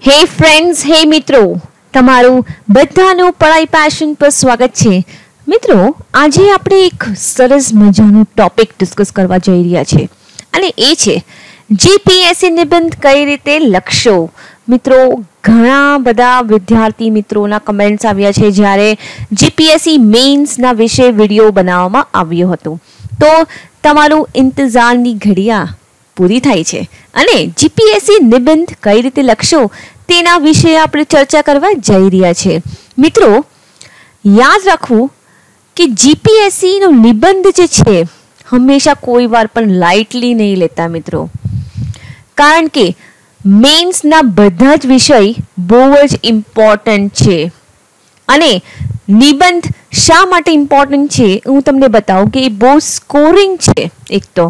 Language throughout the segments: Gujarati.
હે ફ્રેન્ડ્સ, હે મિત્રો, તમારું બધાનું પઢાઈ પેશન પર સ્વાગત છે. મિત્રો, આજે આપણે એક સરસ મજાનું ટોપિક ડિસ્કસ કરવા જઈ રહ્યા છે અને એ છે જીપીએસસી નિબંધ કઈ રીતે લખશો. મિત્રો, ઘણા બધા વિદ્યાર્થી મિત્રોના કમેન્ટ્સ આવ્યા છે જ્યારે જીપીએસસી મેઇન્સના વિશે વિડીયો બનાવવામાં આવ્યો હતો. તો તમારું ઇંતજારની ઘડિયા પૂરી થાય છે અને જીપીએસસી નિબંધ કઈ રીતે લખશો તેના વિશે આપણે ચર્ચા કરવા જઈ રહ્યા છે. મિત્રો, યાદ રાખવું કે જીપીએસસી નો નિબંધ જે છે હંમેશા કોઈ વાર પણ લાઇટલી નહીં લેતા મિત્રો, કારણ કે મેઇન્સના બધા જ વિષય બહુ જ ઇમ્પોર્ટન્ટ છે. અને નિબંધ શા માટે ઇમ્પોર્ટન્ટ છે હું તમને બતાવું કે એ બહુ સ્કોરિંગ છે એક તો,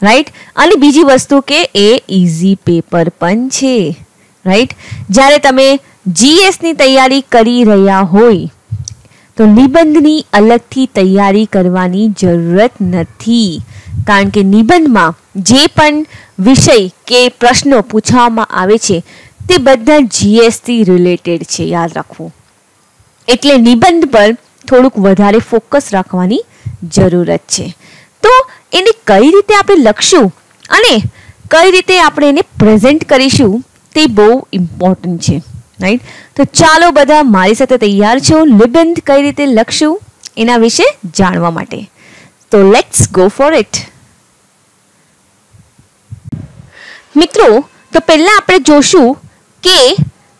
રાઈટ, અને બીજી વસ્તુ કે એ ઇઝી પેપર પણ છે, રાઈટ. જ્યારે તમે જીએસની તૈયારી કરી રહ્યા હોય તો નિબંધની અલગથી તૈયારી કરવાની જરૂરત નથી, કારણ કે નિબંધમાં જે પણ વિષય કે પ્રશ્નો પૂછવામાં આવે છે તે બધા જીએસથી રિલેટેડ છે, યાદ રાખવું. એટલે નિબંધ પર થોડુંક વધારે ફોકસ રાખવાની જરૂરત છે. તો એને કઈ રીતે આપણે લખશું અને કઈ રીતે આપણે એને પ્રેઝન્ટ કરીશું તે બહુ ઇમ્પોર્ટન્ટ છે, રાઈટ. તો ચાલો બધા મારી સાથે તૈયાર છો નિબંધ કઈ રીતે લખશું એના વિશે જાણવા માટે. તો લેટ્સ ગો ફોર ઇટ. મિત્રો, તો પહેલા આપણે જોશું કે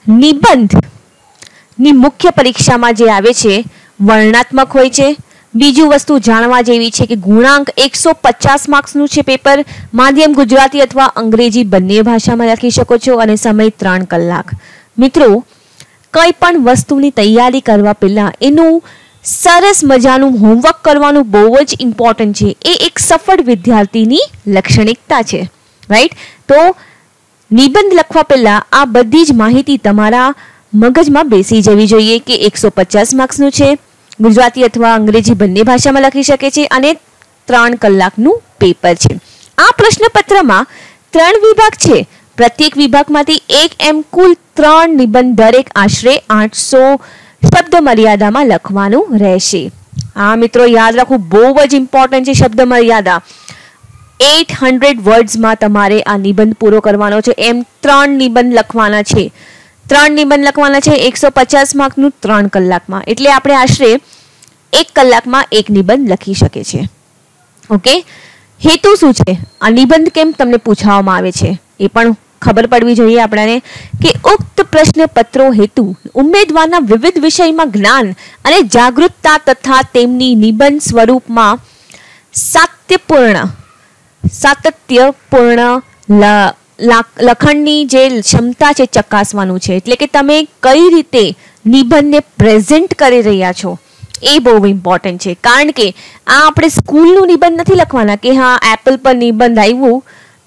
નિબંધની મુખ્ય પરીક્ષામાં જે આવે છે વર્ણનાત્મક હોય છે. બીજું વસ્તુ જાણવા જેવી છે કે ગુણાંક 150 માર્ક્સનું છે પેપર. માધ્યમ ગુજરાતી અથવા અંગ્રેજી બંને ભાષામાં લખી શકો છો અને સમય 3 કલાક. મિત્રો, કંઈ પણ વસ્તુની તૈયારી કરવા પહેલાં એનું સરસ મજાનું હોમવર્ક કરવાનું બહુ જ ઇમ્પોર્ટન્ટ છે. એ એક સફળ વિદ્યાર્થીની લાક્ષણિકતા છે, રાઈટ. તો નિબંધ લખવા પહેલાં આ બધી જ માહિતી તમારા મગજમાં બેસી જવી જોઈએ કે 150 માર્ક્સનું છે, ગુજરાતી અથવા અંગ્રેજી બંને ભાષામાં લખી શકે છે અને 3 કલાકનું પેપર છે. આ પ્રશ્નપત્રમાં 3 વિભાગ છે. પ્રત્યેક વિભાગમાંથી એમ કુલ 3 નિબંધ દરેક આશરે 800 શબ્દ મર્યાદામાં લખવાનું રહેશે. હા મિત્રો, યાદ રાખવું બહુ જ ઇમ્પોર્ટન્ટ છે શબ્દ મર્યાદા. 800 વર્ડ્સમાં તમારે આ નિબંધ પૂરો કરવાનો છે. એમ 3 નિબંધ લખવાના છે. 3 નિબંધ લખવાના છે 150 માર્કનું 3 કલાકમાં. એટલે આપણે આશરે 1 કલાકમાં એક નિબંધ લખી શકે છે. ઓકે, હેતુ શું છે? આ નિબંધ કેમ તમને પૂછવામાં આવે છે એ પણ ખબર પડવી જોઈએ આપણને. કે ઉક્ત પ્રશ્નપત્રો હેતુ ઉમેદવારના વિવિધ વિષયમાં જ્ઞાન અને જાગૃતતા તથા તેમની નિબંધ સ્વરૂપમાં સાતત્યપૂર્ણ લખણની જે ક્ષમતા છે ચકાસવાનું છે. એટલે કે તમે કઈ રીતે નિબંધને પ્રેઝન્ટ કરી રહ્યા છો એ બહુ ઇમ્પોર્ટન્ટ છે. કારણ કે આ આપણે સ્કૂલનું નિબંધ નથી લખવાના કે હા એપલ પર નિબંધ આવ્યું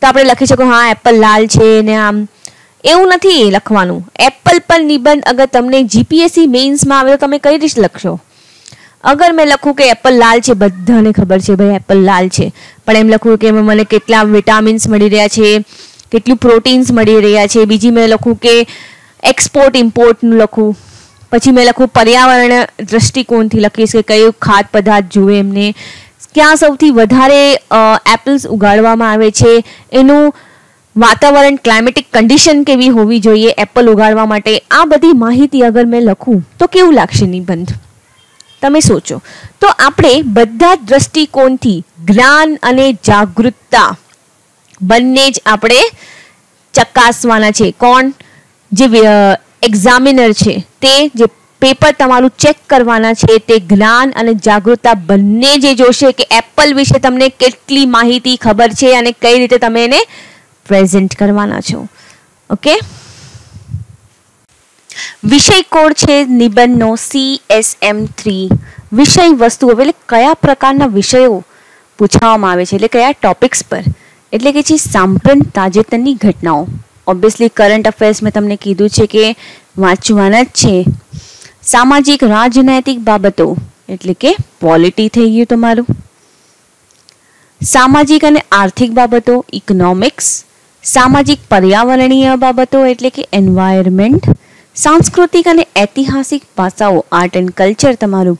તો આપણે લખી શકો હા એપલ લાલ છે ને આમ, એવું નથી લખવાનું. એપલ પર નિબંધ અગર તમને જીપીએસસી મેઇન્સમાં આવે તો તમે કઈ રીતે લખશો? અગર મેં લખું કે એપલ લાલ છે, બધાને ખબર છે ભાઈ એપલ લાલ છે, પણ એમ લખું કે મને કેટલા વિટામિન્સ મળી રહ્યા છે, કેટલું પ્રોટીન્સ મળી રહ્યા છે. બીજી મેં લખું કે એક્સપોર્ટ ઇમ્પોર્ટનું લખું. પછી મેં લખું પર્યાવરણ દ્રષ્ટિકોણથી લખીશ કે કયું ખાદ્ય પદાર્થ જુએ એમને, ક્યાં સૌથી વધારે એપલ્સ ઉગાડવામાં આવે છે, એનું વાતાવરણ ક્લાઇમેટિક કન્ડિશન કેવી હોવી જોઈએ એપલ ઉગાડવા માટે. આ બધી માહિતી અગર મેં લખું તો કેવું લાગશે નિબંધ? તમે સોચો. તો આપણે બધા દ્રષ્ટિકોણથી જ્ઞાન અને જાગૃતતા બંને જ આપણે ચકાસવાના છે. કોણ? જે એક્ઝામિનર છે તે જે પેપર તમારું ચેક કરવાના છે તે જ્ઞાન અને જાગૃતતા બંને જે જોશે કે એપલ વિશે તમને કેટલી માહિતી ખબર છે અને કઈ રીતે તમે એને પ્રેઝન્ટ કરવાના છો. ઓકે, વિષય કોડ છે નિબંધનો CSM3. વિષય વસ્તુઓ એટલે કયા પ્રકારના વિષયો પૂછવામાં આવે છે, એટલે કયા ટોપિક્સ પર, એટલે કે જે સાંપ્રત તાજેતરની ઘટનાઓ. ઓબ્વિયસલી કરંટ અફેર્સ મેં તમને કીધું છે કે વાંચવાના જ છે. સામાજિક રાજનૈતિક બાબતો એટલે કે પોલિટી થઈ ગયું તમારું. સામાજિક અને આર્થિક બાબતો ઇકોનોમિક્સ. સામાજિક પર્યાવરણીય બાબતો એટલે કે એન્વાયરમેન્ટ, સાંસ્કૃતિક અને ઐતિહાસિક પાસાઓ આર્ટ એન્ડ કલ્ચર તમારું,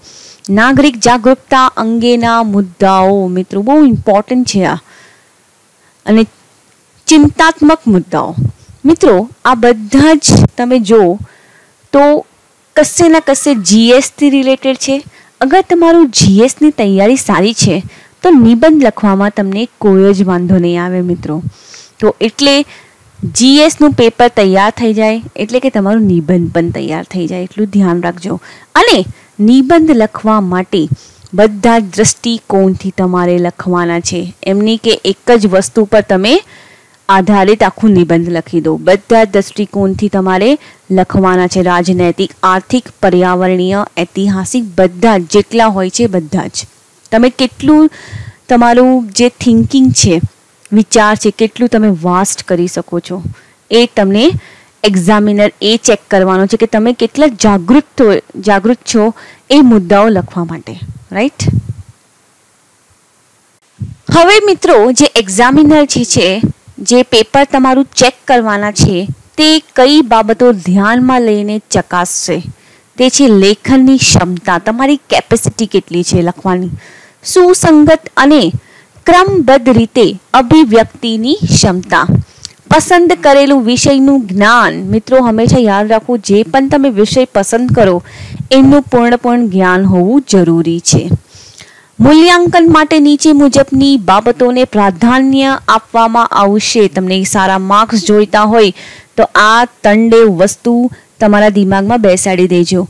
નાગરિક જાગૃતતા અંગેના મુદ્દાઓ મિત્રો બહુ ઇમ્પોર્ટન્ટ છે આ, અને ચિંતાત્મક મુદ્દાઓ મિત્રો આ બધા જ તમે જો તો કશે ના કશે જીએસથી રિલેટેડ છે. અગર તમારું જીએસની તૈયારી સારી છે તો નિબંધ લખવામાં તમને કોઈ જ વાંધો નહીં આવે મિત્રો. તો એટલે જીએસનું પેપર તૈયાર થઈ જાય એટલે કે તમારું નિબંધ પણ તૈયાર થઈ જાય, એટલું ધ્યાન રાખજો. અને નિબંધ લખવા માટે બધા જ દ્રષ્ટિકોણથી તમારે લખવાના છે, એમની કે એક જ વસ્તુ પર તમે આધારિત આખું નિબંધ લખી દો. બધા જ દ્રષ્ટિકોણથી તમારે લખવાના છે, રાજનૈતિક, આર્થિક, પર્યાવરણીય, ઐતિહાસિક, બધા જેટલા હોય છે બધા જ. તમે કેટલું તમારું જે થિંકિંગ છે, વિચાર છે, કેટલું તમે વાસ્ટ કરી શકો છો એ તમને એક્ઝામિનર એ ચેક કરવાનો છે કે તમે કેટલા જાગૃત છો એ મુદ્દાઓ લખવા માટે, રાઈટ. હવે મિત્રો જે એક્ઝામિનર છે જે પેપર તમારું ચેક કરવાના છે તે કઈ બાબતો ધ્યાનમાં લઈને ચકાસશે તે છે લેખનની ક્ષમતા, તમારી કેપેસિટી કેટલી છે લખવાની, સુસંગત અને ક્રમબદ્ધ રીતે અભિવ્યક્તિની ક્ષમતા, પસંદ કરેલું વિષયનું જ્ઞાન. મિત્રો હંમેશા યાદ રાખવું, જે પણ તમે વિષય પસંદ કરો એનું પૂર્ણપણે જ્ઞાન હોવું જરૂરી છે. મૂલ્યાંકન માટે નીચે મુજબની બાબતોને પ્રાધાન્ય આપવામાં આવશે. તમને સારા માર્ક્સ જોઈતા હોય તો આ ત્રણે વસ્તુ તમારા દિમાગમાં બેસાડી દેજો.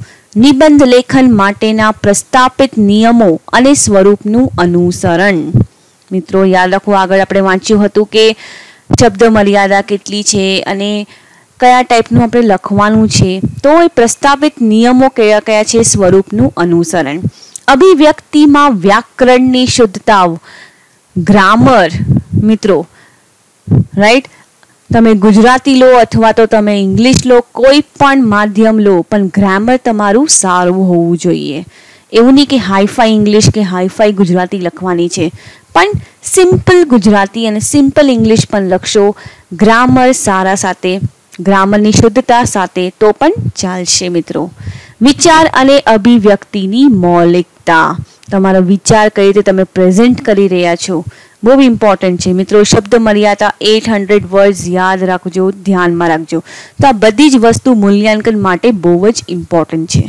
નિબંધ લેખન માટેના પ્રસ્થાપિત નિયમો અને સ્વરૂપનું અનુસરણ. મિત્રો યાદ રાખો, આગળ આપણે વાંચ્યું હતું કે શબ્દ મર્યાદા કેટલી છે અને કયા ટાઈપનું આપણે લખવાનું છે. તો એ પ્રસ્થાપિત નિયમો કયા કયા છે, સ્વરૂપનું અનુસરણ, અભિવ્યક્તિમાં વ્યાકરણની શુદ્ધતા, ગ્રામર. મિત્રો રાઈટ, તમે ગુજરાતી લો અથવા તો તમે ઇંગ્લિશ લો, કોઈ પણ માધ્યમ લો, પણ ગ્રામર તમારું સારું હોવું જોઈએ. એવું નહીં કે હાઈફાઈ ઇંગ્લિશ કે હાઈફાઈ ગુજરાતી લખવાની છે, પણ સિમ્પલ ગુજરાતી અને સિમ્પલ ઇંગ્લિશ પણ લખશો ગ્રામર સારા સાથે, ગ્રામરની શુદ્ધતા સાથે તો પણ ચાલશે મિત્રો. વિચાર અને અભિવ્યક્તિની મૌલિકતા, તમારો વિચાર કઈ રીતે તમે પ્રેઝન્ટ કરી રહ્યા છો બહુ ઇમ્પોર્ટન્ટ છે મિત્રો. શબ્દ મર્યાદા 800 વર્ડ્સ યાદ રાખજો, ધ્યાનમાં રાખજો. તો આ બધી જ વસ્તુ મૂલ્યાંકન માટે બહુ જ ઇમ્પોર્ટન્ટ છે.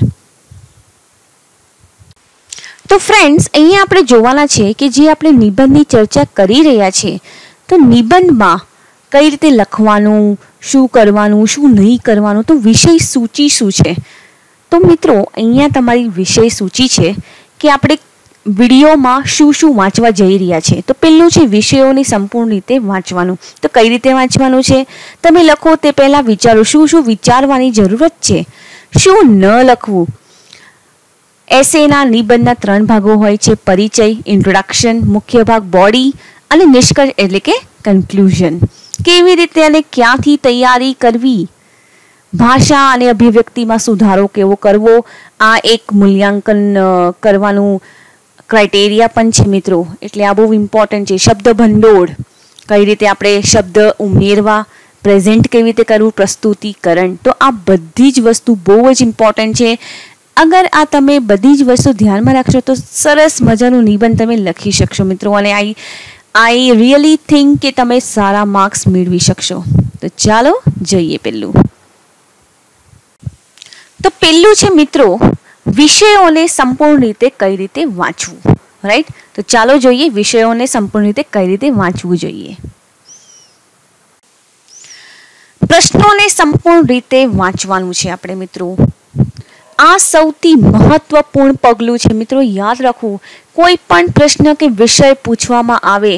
તો ફ્રેન્ડ્સ અહીંયા આપણે જોવાના છે કે જે આપણે નિબંધની ચર્ચા કરી રહ્યા છે, તો નિબંધમાં કઈ રીતે લખવાનું, શું કરવાનું, શું નહીં કરવાનું, તો વિષય સૂચિ શું છે. તો મિત્રો અહીંયા તમારી વિષય સૂચિ છે કે આપણે વિડીયોમાં શું શું વાંચવા જઈ રહ્યા છે. તો પહેલું છે વિષયોને સંપૂર્ણ રીતે વાંચવાનું. તો કઈ રીતે વાંચવાનું છે, તમે લખો તે પહેલાં વિચારો શું શું વિચારવાની જરૂરત છે, શું ન લખવું. એસેના નિબંધના 3 ભાગો હોય છે, પરિચય, ઇન્ટ્રોડક્શન, મુખ્ય ભાગ, બોડી અને નિષ્કર્ષ એટલે કે કન્ક્લુઝન. કેવી રીતે અને ક્યાંથી તૈયારી કરવી, ભાષા અને અભિવ્યક્તિમાં સુધારો કેવો કરવો, આ એક મૂલ્યાંકન કરવાનું ક્રાઇટેરિયા પણ છે મિત્રો. એટલે આ બહુ ઇમ્પોર્ટન્ટ છે. શબ્દ ભંડોળ, કઈ રીતે આપણે શબ્દ ઉમેરવા, પ્રેઝન્ટ કેવી રીતે કરવું, પ્રસ્તુતિકરણ. તો આ બધી જ વસ્તુ બહુ જ ઇમ્પોર્ટન્ટ છે. અગર આ તમે બધી જ વસ્તુ ધ્યાનમાં રાખશો તો સરસ મજાનું નિબંધ તમે લખી શકશો મિત્રો. અને આઈ રિયલી થિંક કે તમે સારા માર્ક્સ મેળવી શકશો. તો ચાલો જોઈએ પહેલું. તો પહેલું છે મિત્રો વિષયોને સંપૂર્ણ રીતે કઈ રીતે વાંચવું, રાઈટ. તો ચાલો જોઈએ વિષયોને સંપૂર્ણ રીતે કઈ રીતે વાંચવું જોઈએ. પ્રશ્નોને સંપૂર્ણ રીતે વાંચવાનું છે આપણે મિત્રો. આ સૌથી મહત્વપૂર્ણ પગલું છે મિત્રો. યાદ રાખવું, કોઈ પણ પ્રશ્ન કે વિષય પૂછવામાં આવે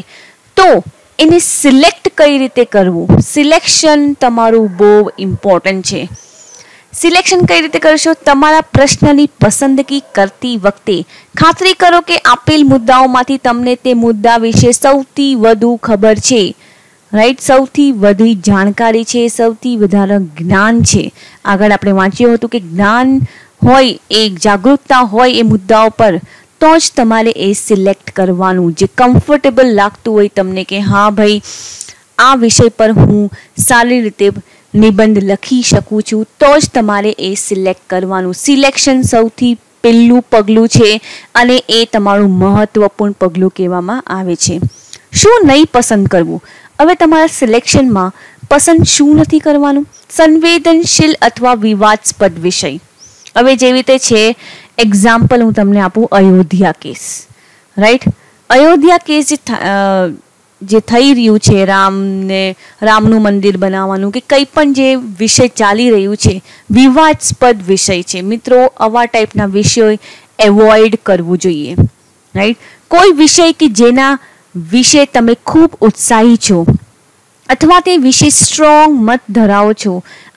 તો એને સિલેક્ટ કઈ રીતે કરવું, સિલેક્શન તમારું બહુ ઇમ્પોર્ટન્ટ છે. સિલેક્શન કઈ રીતે કરશો, તમારા પ્રશ્નની પસંદગી કરતી વખતે ખાતરી કરો કે આપેલ મુદ્દાઓમાંથી તમને તે મુદ્દા વિશે સૌથી વધુ ખબર છે, રાઈટ, સૌથી વધુ જાણકારી છે, સૌથી વધારે જ્ઞાન છે. આગળ આપણે વાંચ્યું હતું કે જ્ઞાન હોય, એ જાગૃતતા હોય એ મુદ્દાઓ પર, તો જ તમારે એ સિલેક્ટ કરવાનું જે કમ્ફર્ટેબલ લાગતું હોય તમને કે હા ભાઈ આ વિષય પર હું સારી રીતે નિબંધ લખી શકું છું, તો જ તમારે એ સિલેક્ટ કરવાનું. સિલેક્શન સૌથી પહેલું પગલું છે અને એ તમારું મહત્વપૂર્ણ પગલું કહેવામાં આવે છે. શું નહીં પસંદ કરવું? હવે તમારા સિલેક્શનમાં પસંદ શું નથી કરવાનું? સંવેદનશીલ અથવા વિવાદાસ્પદ વિષય. હવે જેવી રીતે છે, એક્ઝામ્પલ હું તમને આપું, Ayodhya case, right? Ayodhya case જે થઈ રહ્યું છે, રામનું મંદિર બનાવવાનું કે કંઈ પણ જે વિષય ચાલી રહ્યું છે, વિવાદાસ્પદ વિષય છે. મિત્રો, આવા ટાઈપના વિષયો એવોઇડ કરવું જોઈએ, રાઈટ? કોઈ વિષય કે જેના વિશે તમે ખૂબ ઉત્સાહી છો અથવા તે વિશે સ્ટ્રોંગ મત ધરાવો છો,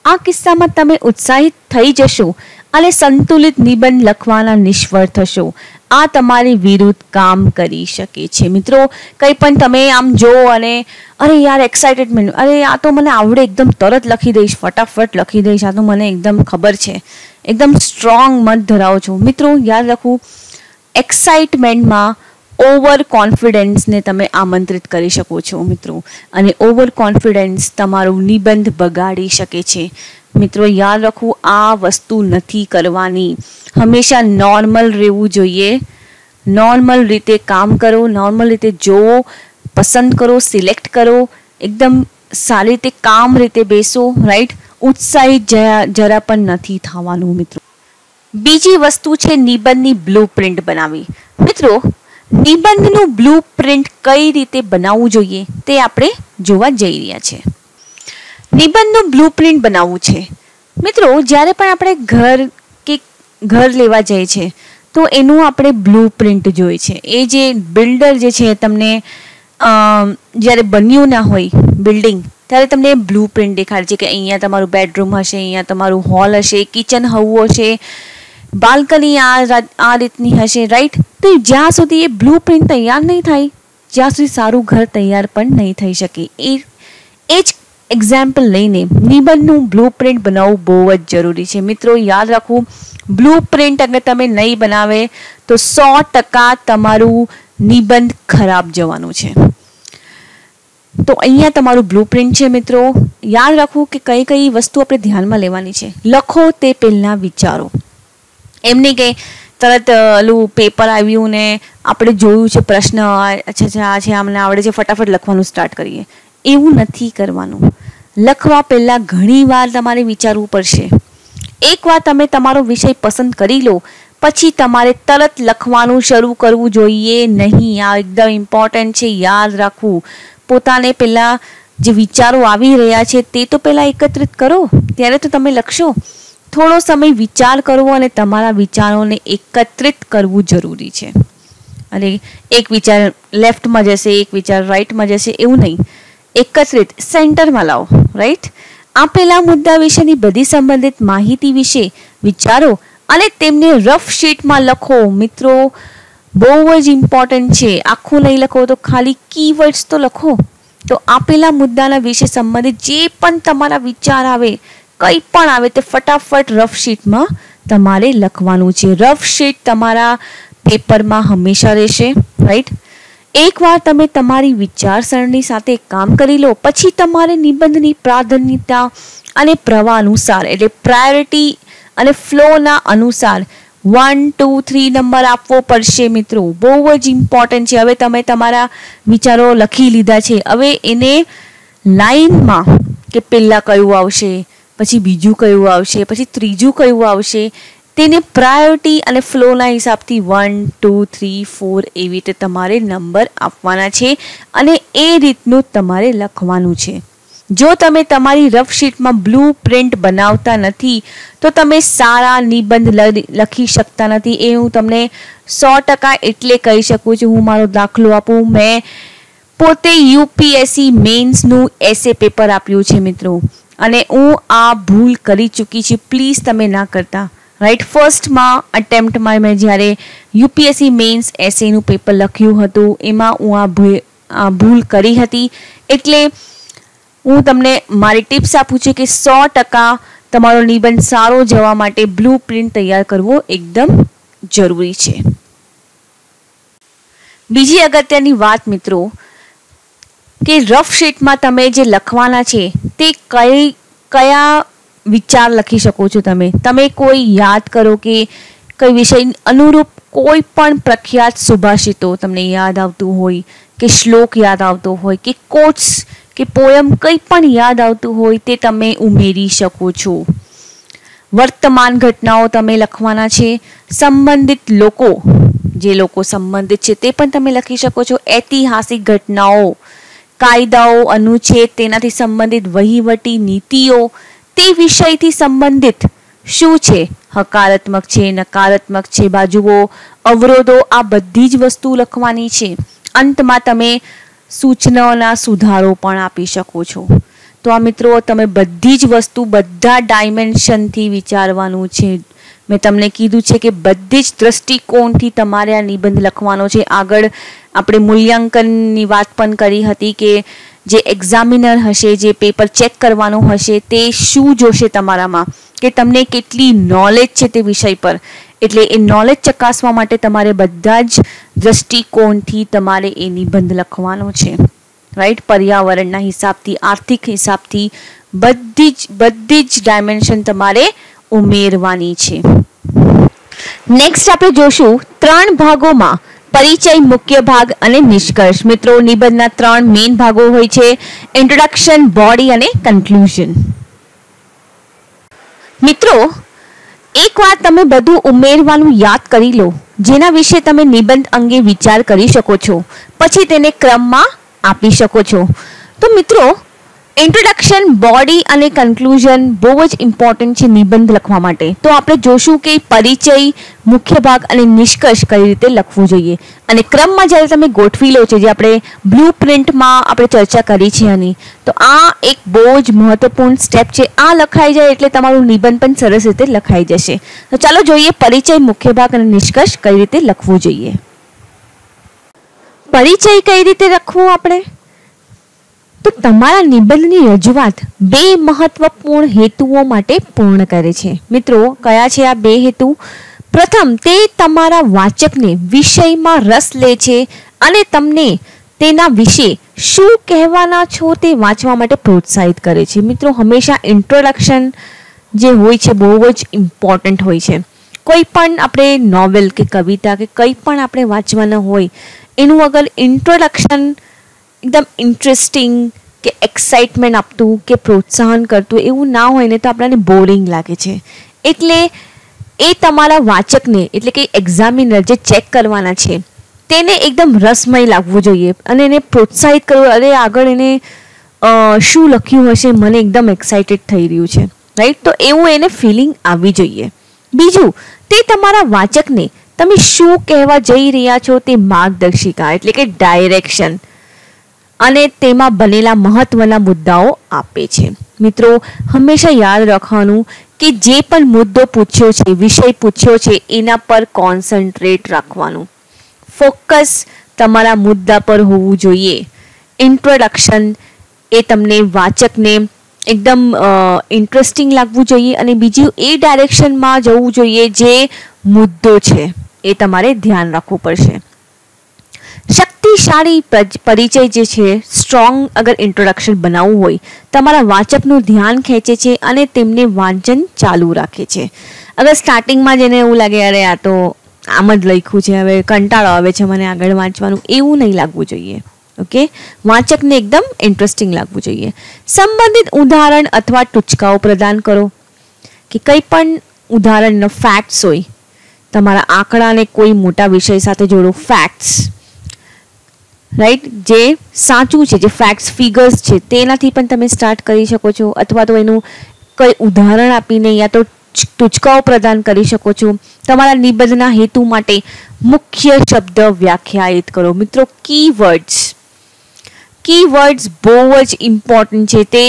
આ કિસ્સામાં તમે ઉત્સાહિત થઈ જશો અને સંતુલિત નિબંધ લખવાના નિષ્ફળ થશો. આ તમારી વિરુદ્ધ કામ કરી શકે છે. મિત્રો, કંઈ પણ તમે આમ જો અને અરે યાર એક્સાઇટેડમેન્ટ, અરે આ તો મને આવડે, એકદમ તરત લખી દઈશ, ફટાફટ લખી દઈશ, આ તો મને એકદમ ખબર છે, એકદમ સ્ટ્રોંગ મત ધરાવો છો. મિત્રો, યાદ રાખવું, એક્સાઇટમેન્ટમાં ઓવર કોન્ફિડન્સને તમે આમંત્રિત કરી શકો છો મિત્રો, અને ઓવર કોન્ફિડન્સ તમારું નિબંધ બગાડી શકે છે. મિત્રો, યાદ રાખવું, આ વસ્તુ નથી કરવાની. હંમેશા નોર્મલ રહેવું જોઈએ. નોર્મલ રીતે કામ કરો, નોર્મલ રીતે જોવો, પસંદ કરો, સિલેક્ટ કરો, એકદમ સારી રીતે કામ રીતે બેસો, રાઈટ? ઉત્સાહિત જરા પણ નથી થવાનું મિત્રો. બીજી વસ્તુ છે નિબંધની બ્લુપ્રિન્ટ બનાવવી. મિત્રો, નિબંધનું બ્લુપ્રિન્ટ કઈ રીતે બનાવવું જોઈએ તે આપણે જોવા જઈ રહ્યા છે. નિબંધનું બ્લુપ્રિન્ટ બનાવવું છે મિત્રો, જ્યારે પણ આપણે ઘર લેવા જઈએ છે તો એનું આપણે બ્લુપ્રિન્ટ જોઈએ છે. એ જે બિલ્ડર જે છે તમને જ્યારે બન્યું ના હોય બિલ્ડિંગ, ત્યારે તમને બ્લુપ્રિન્ટ દેખાડે છે કે અહીંયા તમારું બેડરૂમ હશે, અહીંયા તમારું હોલ હશે, કિચન હવું હશે, બાલ્કની આ રીતની હશે, રાઈટ? તો જ્યાં સુધી એ બ્લુપ્રિન્ટ તૈયાર નહીં થાય, જ્યાં સુધી સારું ઘર તૈયાર પણ નહીં થઈ શકે. એ જ એક્ઝામ્પલ લઈને નિબંધનું બ્લુપ્રિન્ટ બનાવવું બહુ જ જરૂરી છે. મિત્રો, યાદ રાખવું, બ્લુપ્રિન્ટ અગર તમે નહીં બનાવે તો 100% તમારું નિબંધ ખરાબ જવાનું છે. તો અહીંયા તમારું બ્લુપ્રિન્ટ છે. મિત્રો, યાદ રાખવું કે કઈ કઈ વસ્તુ આપણે ધ્યાનમાં લેવાની છે. લખો તે પહેલાં વિચારો. એમ નહીં કે તરત ઓલું પેપર આવ્યું ને આપણે જોયું છે પ્રશ્ન, અચ્છા આ છે, અમને આવડે છે, ફટાફટ લખવાનું સ્ટાર્ટ કરીએ. એવું નથી કરવાનું. લખવા પહેલાં ઘણીવાર તમારે વિચારવું પડશે. એકવાર તમે તમારો વિષય પસંદ કરી લો પછી તમારે તરત લખવાનું શરૂ કરવું જોઈએ નહીં. આ એકદમ ઇમ્પોર્ટન્ટ છે, યાદ રાખવું. પોતાને પહેલાં જે વિચારો આવી રહ્યા છે તે તો પહેલાં એકત્રિત કરો, ત્યારે તો તમે લખશો. થોડો સમય વિચાર કરવો અને તમારા વિચારોને એકત્રિત કરવું જરૂરી છે. અને એક વિચાર લેફ્ટમાં જશે, એક વિચાર રાઈટમાં જશે, એવું નહીં. એકત્રિત સેન્ટરમાં લાવો, રાઈટ? આપેલા મુદ્દા વિશેની બધી સંબંધિત માહિતી વિશે વિચારો અને તેમને રફ શીટમાં લખો. મિત્રો, બહુ જ ઇમ્પોર્ટન્ટ છે. આખું નહીં લખો તો ખાલી કીવર્ડ્સ તો લખો. તો આપેલા મુદ્દાના વિશે સંબંધિત જે પણ તમારા વિચાર આવે, કંઈ પણ આવે, તે ફટાફટ રફ શીટમાં તમારે લખવાનું છે. રફ શીટ તમારા પેપરમાં હંમેશા રહેશે, રાઈટ? એકવાર તમે તમારી વિચારસરણી સાથે કામ કરી લો પછી તમારે નિબંધની પ્રાધાન્યતા અને પ્રવાહ અનુસાર, એટલે પ્રાયોરિટી અને ફ્લોના અનુસાર 1, 2, 3 નંબર આપવો પડશે. મિત્રો, બહુ જ ઇમ્પોર્ટન્ટ છે. હવે તમે તમારા વિચારો લખી લીધા છે, હવે એને લાઈનમાં કે પહેલાં કયું આવશે, પછી બીજું કયું આવશે, પછી ત્રીજું કયું આવશે, તેને પ્રાયોરિટી અને ફ્લોના હિસાબથી 1, 2, 3, 4 એવી રીતે તમારે નંબર આપવાના છે અને એ રીતનું તમારે લખવાનું છે. જો તમે તમારી રફ શીટમાં બ્લુપ્રિન્ટ બનાવતા નથી તો તમે સારા નિબંધ લખી શકતા નથી. એ હું તમને 100% એટલે કહી શકું છું. હું મારો દાખલો આપું. મેં પોતે યુપીએસસી મેન્સનું એસે પેપર આપ્યું છે મિત્રો, અને હું આ ભૂલ કરી ચૂકી છું. પ્લીઝ તમે ના કરતા, રાઈટ? ફર્સ્ટમાં અટેમ્પ્ટમાં મેં જ્યારે યુપીએસસી મેન્સ એસેનું પેપર લખ્યું હતું એમાં હું આ ભૂલ કરી હતી. એટલે હું તમને મારી ટિપ્સ આપું છું કે 100% તમારો નિબંધ સારો જવા માટે બ્લુપ્રિન્ટ તૈયાર કરવો એકદમ જરૂરી છે. બીજી અગત્યની વાત મિત્રો, કે રફ શીટમાં તમે જે લખવાના છે તે કયા વિચાર લખી શકો છો. તમે કોઈ યાદ કરો કે કઈ વિષય અનુરૂપ કોઈ પણ પ્રખ્યાત સુભાષિતો તમને યાદ આવતું હોય, કે શ્લોક યાદ આવતો હોય, કે કોટ્સ કે પોયમ કંઈ પણ યાદ આવતું હોય તે તમે ઉમેરી શકો છો. વર્તમાન ઘટનાઓ તમે લખવાના છે. સંબંધિત લોકો, જે લોકો સંબંધિત છે તે પણ તમે લખી શકો છો. ઐતિહાસિક ઘટનાઓ, કાયદાઓ, અનુચ્છેદ, તેનાથી સંબંધિત વહીવટી નીતિઓ, તે વિષયથી સંબંધિત શું છે, હકારાત્મક છે, નકારાત્મક છે, બાજુઓ, અવરોધો, આ બધી જ વસ્તુ લખવાની છે. અંતમાં તમે સૂચનાઓના સુધારો પણ આપી શકો છો. તો આ મિત્રો, તમે બધી જ વસ્તુ બધા ડાયમેન્શનથી વિચારવાનું છે. મેં તમને કીધું છે કે બધી જ દ્રષ્ટિકોણથી તમારે આ નિબંધ લખવાનો છે. આગળ આપણે મૂલ્યાંકનની વાત પણ કરી હતી કે જે એક્ઝામિનર હશે, જે પેપર ચેક કરવાનું હશે, તે શું જોશે તમારામાં, કે તમને કેટલી નોલેજ છે તે વિષય પર. એટલે એ નોલેજ ચકાસવા માટે તમારે બધા જ દ્રષ્ટિકોણથી તમારે એ નિબંધ લખવાનો છે. રાઈટ? પર્યાવરણના હિસાબથી, આર્થિક હિસાબથી બધી જ ડાયમેન્શન તમારે ઉમેરવાની છે. નેક્સ્ટ આપણે જોશું 3 ભાગોમાં પરિચય, મુખ્ય ભાગ અને નિષ્કર્ષ. મિત્રો, નિબંધના 3 મેઇન ભાગો હોય છે: ઇન્ટ્રોડક્શન, બોડી અને કન્ક્લુઝન. મિત્રો, એકવાર તમે બધું ઉમેરવાનું યાદ કરી લો, જેના વિશે તમે નિબંધ અંગે વિચાર કરી શકો છો, પછી તેને ક્રમમાં આપી શકો છો. તો મિત્રો, ઇન્ટ્રોડક્શન, બોડી અને કન્ક્લુઝન બહુ જ ઇમ્પોર્ટન્ટ છે નિબંધ લખવા માટે. તો આપણે જોશું કે પરિચય, મુખ્ય ભાગ અને નિષ્કર્ષ કઈ રીતે લખવું જોઈએ. અને ક્રમમાં જ્યારે તમે ગોઠવી લો છો, જે આપણે બ્લુ પ્રિન્ટમાં આપણે ચર્ચા કરી છે આની, તો આ એક બહુ જ મહત્વપૂર્ણ સ્ટેપ છે. આ લખાઈ જાય એટલે તમારું નિબંધ પણ સરસ રીતે લખાઈ જશે. તો ચાલો જોઈએ પરિચય, મુખ્ય ભાગ અને નિષ્કર્ષ કઈ રીતે લખવું જોઈએ. પરિચય કઈ રીતે લખવું આપણે? તો તમારા નિબંધની રજૂઆત 2 મહત્વપૂર્ણ હેતુઓ માટે પૂર્ણ કરે છે. મિત્રો, કયા છે આ 2 હેતુ? પ્રથમ, તે તમારા વાચકને વિષયમાં રસ લે છે અને તમને તેના વિશે શું કહેવાના છો તે વાંચવા માટે પ્રોત્સાહિત કરે છે. મિત્રો, હંમેશા ઇન્ટ્રોડક્શન જે હોય છે બહુ જ ઇમ્પોર્ટન્ટ હોય છે. કોઈ પણ આપણે નોવેલ કે કવિતા કે કંઈ પણ આપણે વાંચવાના હોય, એનું અગર ઇન્ટ્રોડક્શન એકદમ ઇન્ટરેસ્ટિંગ કે એક્સાઇટમેન્ટ આપતું કે પ્રોત્સાહન કરતું એવું ના હોય ને, તો આપણને બોરિંગ લાગે છે. એટલે એ તમારા વાચકને, એટલે કે એક્ઝામિનર જે ચેક કરવાના છે, તેને એકદમ રસમય લાગવું જોઈએ અને એને પ્રોત્સાહિત કરવું. અરે, આગળ એને શું લખ્યું હશે, મને એકદમ એક્સાઇટેડ થઈ રહ્યું છે. રાઈટ? તો એવું એને ફિલિંગ આવવી જોઈએ. બીજું, તે તમારા વાચકને તમે શું કહેવા જઈ રહ્યા છો તે માર્ગદર્શિકા, એટલે કે ડાયરેક્શન અને તેમાં બનેલા મહત્વના મુદ્દાઓ આપે છે. મિત્રો, હંમેશા યાદ રાખવાનું કે જે પણ મુદ્દો પૂછ્યો છે, વિષય પૂછ્યો છે, એના પર કોન્સન્ટ્રેટ રાખવાનું. ફોકસ તમારા મુદ્દા પર હોવું જોઈએ. ઇન્ટ્રોડક્શન એ તમને વાચકને એકદમ ઇન્ટરેસ્ટિંગ લાગવું જોઈએ અને બીજું એ ડાયરેક્શનમાં જવું જોઈએ જે મુદ્દો છે, એ તમારે ધ્યાન રાખવું પડશે. શક્તિશાળી પરિચય જે છે, સ્ટ્રોંગ અગર ઇન્ટ્રોડક્શન બનાવવું હોય, તમારા વાચકનું ધ્યાન ખેંચે છે અને તેમને વાંચન ચાલુ રાખે છે. અગર સ્ટાર્ટિંગમાં જેને એવું લાગે, અરે આ તો આમ જ લખ્યું છે, હવે કંટાળો આવે છે મને આગળ વાંચવાનું, એવું નહીં લાગવું જોઈએ. ઓકે, વાચકને એકદમ ઇન્ટરેસ્ટિંગ લાગવું જોઈએ. સંબંધિત ઉદાહરણ અથવા ટૂચકાઓ પ્રદાન કરો, કે કંઈ પણ ઉદાહરણનો ફેક્ટ્સ હોય, તમારા આંકડાને કોઈ મોટા વિષય સાથે જોડો. ફેક્ટ્સ, રાઈટ, જે સાચું છે, જે ફેક્ટ્સ, ફિગર્સ છે, તેનાથી પણ તમે સ્ટાર્ટ કરી શકો છો, અથવા તો એનું કંઈ ઉદાહરણ આપીને યા તો ટૂચકાઓ પ્રદાન કરી શકો છો. તમારા નિબંધના હેતુ માટે મુખ્ય શબ્દ વ્યાખ્યાયિત કરો. મિત્રો, કીવર્ડ્સ બહુ જ ઇમ્પોર્ટન્ટ છે. તે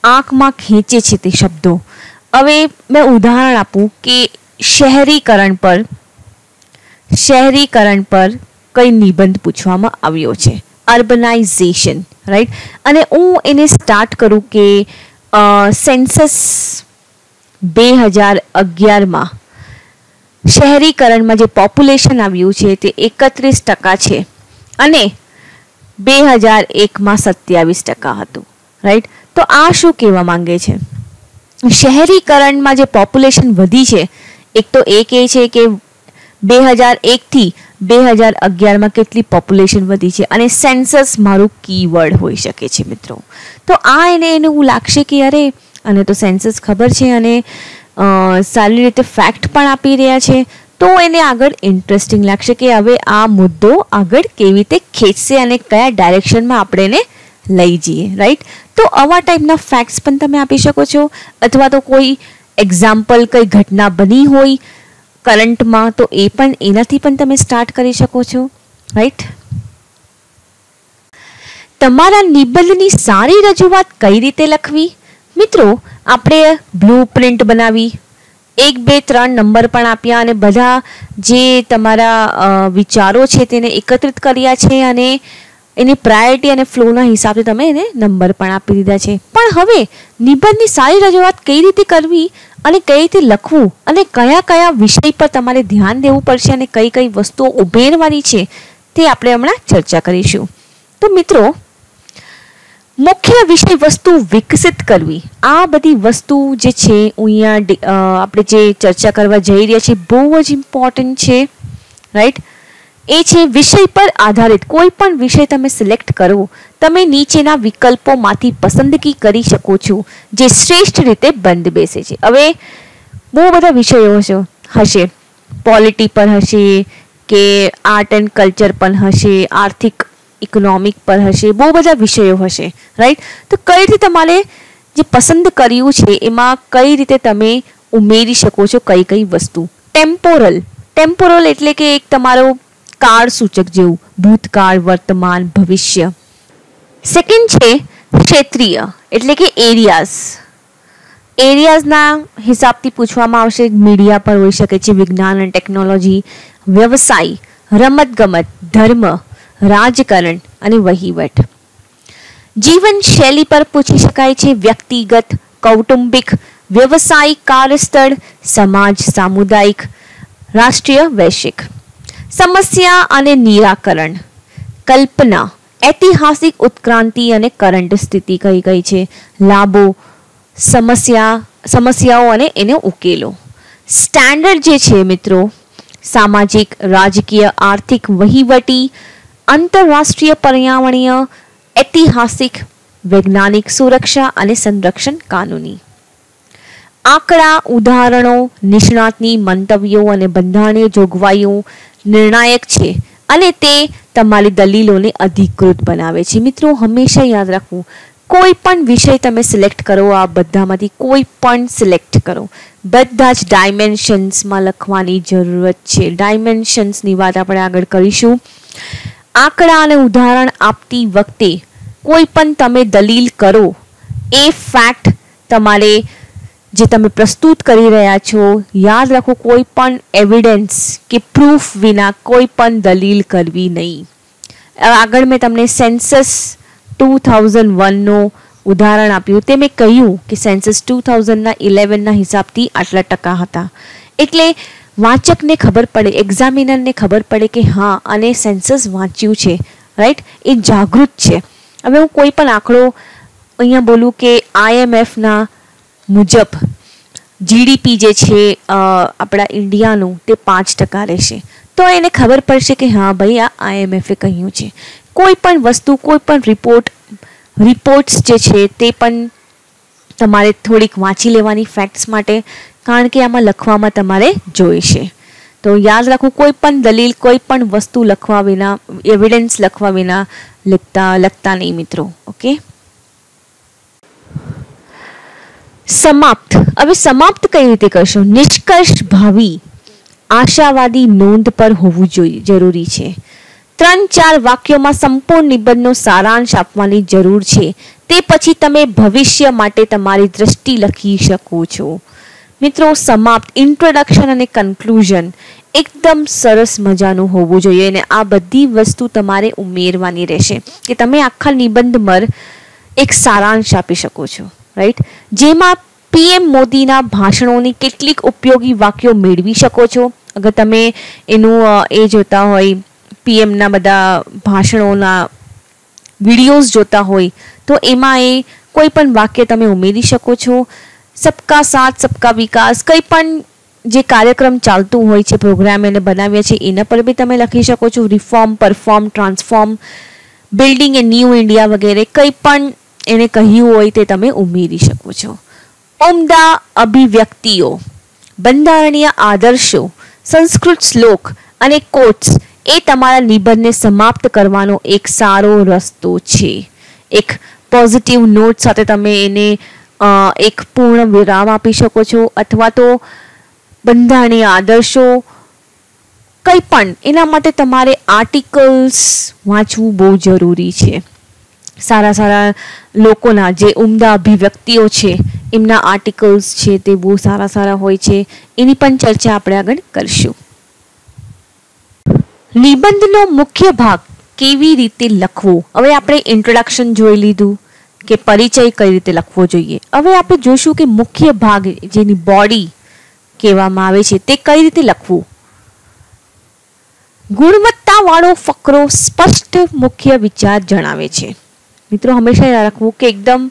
આંખમાં ખેંચે છે તે શબ્દો. હવે મેં ઉદાહરણ આપું કે શહેરીકરણ પર કઈ નિબંધ પૂછવામાં આવ્યો છે, અર્બનાઇઝેશન. રાઈટ? અને હું એને સ્ટાર્ટ કરું કે સેન્સસ 2011માં શહેરીકરણમાં જે પોપ્યુલેશન આવ્યું છે તે 31% છે અને 2001 માં 27% હતું, રાઈટ? તો આ શું કહેવા માંગે છે? શહેરીકરણમાં જે પોપ્યુલેશન વધી છે, એક તો એ કહે છે કે 2001 થી 2011 કેટલી પોપ્યુલેશન વધી છે, અને સેન્સસ મારું કીવર્ડ હોઈ શકે છે મિત્રો. તો આ એને એવું લાગશે કે અરે અને તો સેન્સસ ખબર છે અને સારી રીતે ફેક્ટ પણ આપી રહ્યા છે, તો એને આગળ ઇન્ટરેસ્ટિંગ લાગશે કે હવે આ મુદ્દો આગળ કેવી રીતે ખેંચશે અને કયા ડાયરેક્શનમાં આપણે એને લઈ જઈએ, રાઈટ? તો આવા ટાઈપના ફેક્ટ્સ પણ તમે આપી શકો છો, અથવા તો કોઈ એક્ઝામ્પલ, કઈ ઘટના બની હોય કરંટમાં, તો એ પણ એનાથી પણ તમે સ્ટાર્ટ કરી શકો છો, રાઈટ? તમારા નિબંધની સારી રજૂઆત કઈ રીતે લખવી? મિત્રો, આપણે બ્લુ પ્રિન્ટ બનાવી, 1, 2, 3 નંબર પણ આપ્યા અને બધા જે તમારા વિચારો છે તેને એકત્રિત કર્યા છે અને એની પ્રાયોરિટી અને ફ્લોના હિસાબે તમે એને નંબર પણ આપી દીધા છે. પણ હવે નિબંધની સારી રજૂઆત કઈ રીતે કરવી અને કઈ રીતે લખવું અને કયા કયા વિષય પર તમારે ધ્યાન દેવું પડશે અને કઈ કઈ વસ્તુઓ ઉમેરવાની છે તે આપણે હમણાં ચર્ચા કરીશું. તો મિત્રો, મુખ્ય વિષય વસ્તુ વિકસિત કરવી, આ બધી વસ્તુ જે છે અહીંયા આપણે જે ચર્ચા કરવા જઈ રહ્યા છીએ બહુ જ ઇમ્પોર્ટન્ટ છે, રાઈટ? એ છે વિષય પર આધારિત કોઈ પણ વિષય તમે સિલેક્ટ કરો, તમે નીચેના વિકલ્પોમાંથી પસંદગી કરી શકો છો જે શ્રેષ્ઠ રીતે બંધ બેસે છે. હવે બહુ બધા વિષયો હશે, પોલિટી પર હશે કે આર્ટ એન્ડ કલ્ચર પણ હશે, આર્થિક ઇકોનોમિક પર હશે, બહુ બધા વિષયો હશે, રાઈટ? તો કઈ રીતે તમારે જે પસંદ કર્યું છે એમાં કઈ રીતે તમે ઉમેરી શકો છો કઈ કઈ વસ્તુ. ટેમ્પોરલ એટલે કે એક તમારો કાળ સૂચક જેવું, ભૂતકાળ, વર્તમાન, ભવિષ્ય. સેકન્ડ છે ક્ષેત્રીય એટલે કે એરિયાઝના હિસાબથી પૂછવામાં આવશે. મીડિયા પર હોઈ શકે છે, વિજ્ઞાન અને ટેકનોલોજી, વ્યવસાય, રમતગમત, ધર્મ, રાજકારણ અને વહીવટ. જીવનશૈલી પર પૂછી શકાય છે, વ્યક્તિગત, કૌટુંબિક, વ્યવસાયિક, કાર્યસ્થળ, સમાજ, સામુદાયિક, રાષ્ટ્રીય, વૈશ્વિક. સમસ્યા અને નિરાકરણ, કલ્પના, ઐતિહાસિક ઉત્ક્રાંતિ અને કરંટ સ્થિતિ કઈ કઈ છે, લાભો, સમસ્યાઓ અને એને ઉકેલો. સ્ટેન્ડર્ડ જે છે મિત્રો, સામાજિક, રાજકીય, આર્થિક, વહીવટી, આંતરરાષ્ટ્રીય, પર્યાવરણીય, ઐતિહાસિક, વૈજ્ઞાનિક, સુરક્ષા અને સંરક્ષણ, કાનૂની. આંકડા, ઉદાહરણો, નિષ્ણાતની મંતવ્યો અને બંધારણીય જોગવાઈઓ નિર્ણાયક છે અને તે તમારી દલીલોને અધિકૃત બનાવે છે. મિત્રો, હંમેશા યાદ રાખવું, કોઈ પણ વિષય તમે સિલેક્ટ કરો, આ બધામાંથી કોઈ પણ સિલેક્ટ કરો, બધા જ ડાયમેન્શન્સમાં લખવાની જરૂરત છે. ડાયમેન્શન્સની વાત આપણે આગળ કરીશું. આંકડા અને ઉદાહરણ આપતી વખતે કોઈ પણ તમે દલીલ કરો, એ ફેક્ટ તમારે જે તમે પ્રસ્તુત કરી રહ્યા છો, યાદ રાખો કોઈ પણ એવિડન્સ કે પ્રૂફ વિના કોઈ પણ દલીલ કરવી નહીં. આગળ મેં તમને સેન્સસ 2001નું ઉદાહરણ આપ્યું, તે મેં કહ્યું કે સેન્સસ 2011ના હિસાબથી આટલા ટકા હતા. એટલે વાંચકને ખબર પડે, એક્ઝામિનરને ખબર પડે કે હા અને સેન્સસ વાંચ્યું છે, રાઈટ? એ જાગૃત છે. હવે હું કોઈ પણ આંકડો અહીંયા બોલું કે IMFના મુજબ GDP જે છે આપણા ઇન્ડિયાનું તે 5% રહેશે, તો એને ખબર પડશે કે હા ભાઈ આ IMFએ કહ્યું છે. કોઈ પણ વસ્તુ, કોઈ પણ રિપોર્ટ્સ જે છે તે પણ તમારે થોડીક વાંચી લેવાની ફેક્ટ્સ માટે, કારણ કે આમાં લખવામાં તમારે જોઈશે. તો યાદ રાખો, કોઈ પણ દલીલ, કોઈ પણ વસ્તુ લખવા વિના, એવિડન્સ લખવા વિના લખતા નહીં મિત્રો, ઓકે? સમાપ્ત. હવે સમાપ્ત કઈ રીતે કરશો? નિષ્કર્ષ ભાવિ, આશાવાદી, નોંધ પર હોવું જરૂરી છે. 3-4 વાક્યોમાં સંપૂર્ણ નિબંધનો સારાંશ આપવાની જરૂર છે. તે પછી તમે ભવિષ્ય માટે તમારી દ્રષ્ટિ લખી શકો છો. મિત્રો, સમાપ્ત, ઇન્ટ્રોડક્શન અને કન્ક્લુઝન એકદમ સરસ મજાનું હોવું જોઈએ અને આ બધી વસ્તુ તમારે ઉમેરવાની રહેશે કે તમે આખા નિબંધમાં એક સારાંશ આપી શકો છો, રાઈટ? જેમાં PM મોદીના ભાષણોની કેટલીક ઉપયોગી વાક્યો મેળવી શકો છો. અગર તમે એનું એ જોતા હોય, PMના બધા ભાષણોના વિડીયોઝ જોતા હોય તો એમાં એ કોઈ પણ વાક્ય તમે ઉમેરી શકો છો. સબકા સાથ સબકા વિકાસ, કંઈ પણ જે કાર્યક્રમ ચાલતું હોય છે, પ્રોગ્રામ એને બનાવ્યા છે એના પર બી તમે લખી શકો છો. રિફોર્મ, પરફોર્મ, ટ્રાન્સફોર્મ, બિલ્ડિંગ એ ન્યૂ ઇન્ડિયા વગેરે કંઈ પણ એને કહ્યું હોય તે તમે ઉમેરી શકો છો. ઉમદા અભિવ્યક્તિઓ, બંધારણીય આદર્શો, સંસ્કૃત શ્લોક અને કોટ્સ એ તમારા નિબંધને સમાપ્ત કરવાનો એક સારો રસ્તો છે. એક પોઝિટિવ નોટ સાથે તમે એને એક પૂર્ણ વિરામ આપી શકો છો, અથવા તો બંધારણીય આદર્શો કંઈ પણ એના માટે તમારે આર્ટિકલ્સ વાંચવું બહુ જરૂરી છે. સારા સારા લોકોના જે ઉમદા અભિવ્યક્તિઓ છે એમના આર્ટિકલ્સ છે તે બહુ સારા સારા હોય છે. એની પણ ચર્ચા આપણે આગળ કરીશું. નિબંધનો મુખ્ય ભાગ કેવી રીતે લખવો. હવે આપણે ઇન્ટ્રોડક્શન જોઈ લીધું કે પરિચય કઈ રીતે લખવો જોઈએ. હવે આપણે જોઈશું કે મુખ્ય ભાગ જેની બોડી કહેવામાં આવે છે તે કઈ રીતે લખવું. ગુણવત્તાવાળો ફકરો સ્પષ્ટ મુખ્ય વિચાર જણાવે છે. મિત્રો હંમેશા યાદ રાખવું કે એકદમ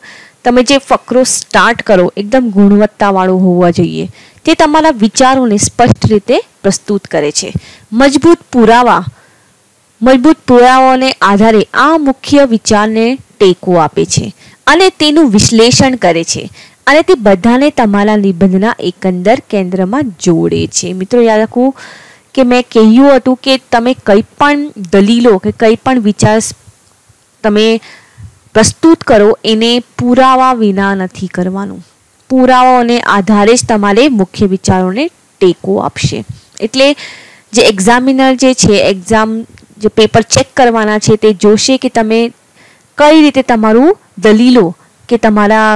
તમે જે ફકરો સ્ટાર્ટ કરો એકદમ ગુણવત્તાવાળો હોવા જોઈએ. તે તમારા વિચારોને સ્પષ્ટ રીતે પ્રસ્તુત કરે છે. મજબૂત પુરાવાઓને આધારે આ મુખ્ય વિચારને ટેકો આપે છે અને તેનું વિશ્લેષણ કરે છે અને તે બધાને તમારા નિબંધના એકંદર કેન્દ્રમાં જોડે છે. મિત્રો યાદ રાખવું કે મેં કહ્યું હતું કે તમે કંઈ પણ દલીલો કે કંઈ પણ વિચાર તમે પ્રસ્તુત કરો એને પુરાવા વિના નથી કરવાનું. પુરાવાઓને આધારે જ તમારે મુખ્ય વિચારોને ટેકો આપશે. એટલે જે એક્ઝામિનર જે છે, એક્ઝામ જે પેપર ચેક કરવાના છે તે જોશે કે તમે કઈ રીતે તમારું દલીલો કે તમારા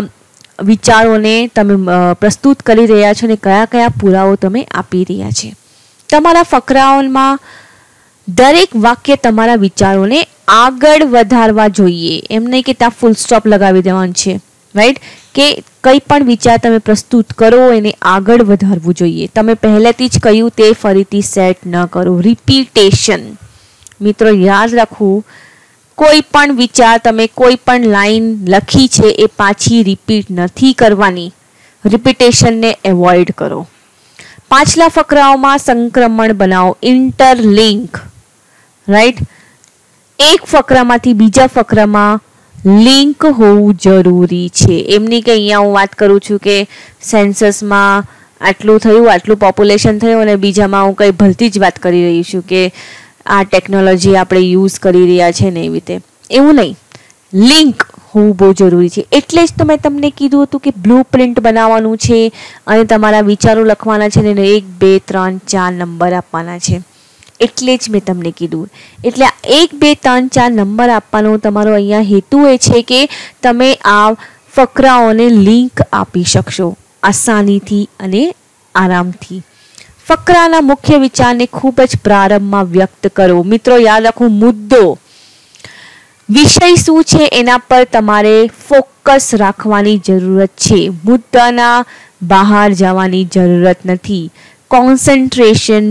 વિચારોને તમે પ્રસ્તુત કરી રહ્યા છો અને કયા કયા પુરાવો તમે આપી રહ્યા છે. તમારા ફકરાઓમાં દરેક વાક્ય તમારા વિચારોને આગળ વધારવા જોઈએ. એમ નહીં કે ત્યાં ફૂલ સ્ટોપ લગાવી દેવાનું છે, રાઈટ? કે કંઈ પણ વિચાર તમે પ્રસ્તુત કરો એને આગળ વધારવું જોઈએ. તમે પહેલેથી જ કહ્યું તે ફરીથી સેટ ન કરો. રિપીટેશન, મિત્રો યાદ રાખવું, કોઈ પણ વિચાર તમે કોઈ પણ લાઈન લખી છે એ પાછી રિપીટ નથી કરવાની. રિપીટેશનને એવોઇડ કરો. પાછલા ફકરાઓમાં સંક્રમણ બનાવો, ઇન્ટરલિંક, રાઈટ? એક ફકરામાંથી બીજા ફકરામાં લિંક હોવું જરૂરી છે. એમની કે અહીંયા હું વાત કરું છું કે સેન્સસમાં આટલું થયું, આટલું પોપ્યુલેશન થયું અને બીજામાં હું કંઈ ભલતી જ વાત કરી રહી છું કે આ ટેકનોલોજી આપણે યુઝ કરી રહ્યા છે ને એવી રીતે. એવું નહીં, લિંક હોવું બહુ જરૂરી છે. એટલે જ તો મેં તમને કીધું હતું કે બ્લુ પ્રિન્ટ બનાવવાનું છે અને તમારા વિચારો લખવાના છે ને 1, 2, 3, 4 નંબર આપવાના છે. એટલે જ મેં તમને કીધું. એટલે 1, 2, 3, 4 નંબર આપવાનો તમારો અહીંયા હેતુ એ છે કે તમે આ ફકરાઓને લિંક આપી શકશો આસાનીથી અને આરામથી. ફકરાના મુખ્ય વિચારને ખૂબ જ પ્રારંભમાં વ્યક્ત કરો. મિત્રો યાદ રાખો, મુદ્દો, વિષય શું છે એના પર તમારે ફોકસ રાખવાની જરૂરત છે. મુદ્દાના બહાર જવાની જરૂરત નથી. કોન્સન્ટ્રેશન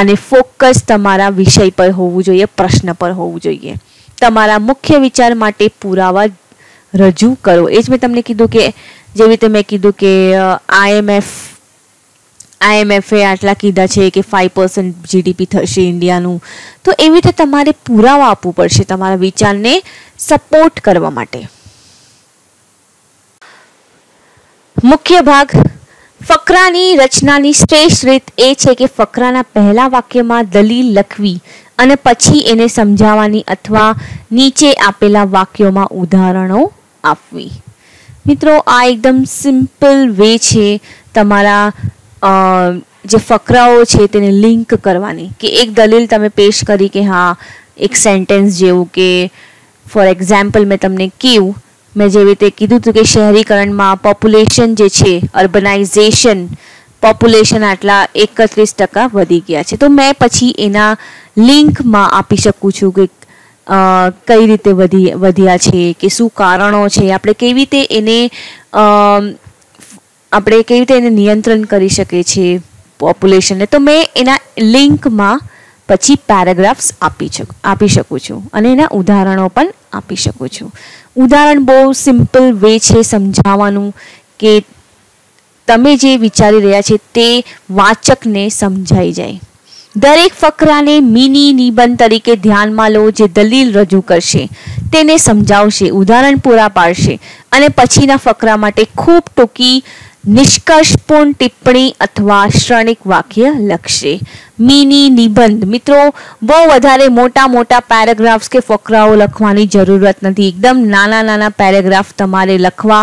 અને ફોકસ તમારા વિષય પર હોવું જોઈએ, પ્રશ્ન પર હોવું જોઈએ. તમારા મુખ્ય વિચાર માટે પુરાવા રજૂ કરો. એ જ મેં તમને કીધું કે જેવી રીતે મેં કીધું કે IMF આટલા કીધા છે કે 5% GDP થશે ઇન્ડિયાનું. તો એવી રીતે તમારે પુરાવા આપવું પડશે તમારા વિચારને સપોર્ટ કરવા માટે. મુખ્ય ભાગ, ફકરાની રચનાની શ્રેષ્ઠ રીત એ છે કે ફકરાના પહેલા વાક્યમાં દલીલ લખવી અને પછી એને સમજાવવાની અથવા નીચે આપેલા વાક્યોમાં ઉદાહરણો આપવી. મિત્રો આ એકદમ સિમ્પલ વે છે તમારા જે ફકરાઓ છે તેને લિંક કરવાની. કે એક દલીલ તમે પેશ કરી કે હા એક સેન્ટેન્સ જેવું કે ફોર એક્ઝામ્પલ મેં તમને કહ્યું, મેં જેવી રીતે કીધું હતું કે શહેરીકરણમાં પોપ્યુલેશન જે છે, અર્બનાઇઝેશન, પોપ્યુલેશન આટલા 31% વધી ગયા છે. તો મેં પછી એના લિંકમાં આપી શકું છું કે કઈ રીતે વધ્યા છે, કે શું કારણો છે, આપણે કેવી રીતે એને નિયંત્રણ કરી શકીએ છીએ પોપ્યુલેશનને. તો મેં એના લિંકમાં પછી પેરેગ્રાફ્સ આપી શકું છું અને એના ઉદાહરણો પણ આપી શકું છું. ઉદાહરણ બહુ સિમ્પલ વે છે સમજાવવાનું કે તમે જે વિચારી રહ્યા છે તે વાચકને સમજાઈ જાય. દરેક ફકરાને મિની નિબંધ તરીકે ધ્યાનમાં લો, જે દલીલ રજૂ કરશે, તેને સમજાવશે, ઉદાહરણ પૂરા પાડશે અને પછીના ફકરા માટે ખૂબ ટૂંકી નિષ્કર્ષપૂર્ણ ટિપ્પણી અથવા શ્રેણિક વાક્ય લખશે. મિની નિબંધ મિત્રો, બહુ વધારે મોટા પેરેગ્રાફ્સ કે ફકરાઓ લખવાની જરૂરત નથી. એકદમ નાના પેરેગ્રાફ તમારે લખવા,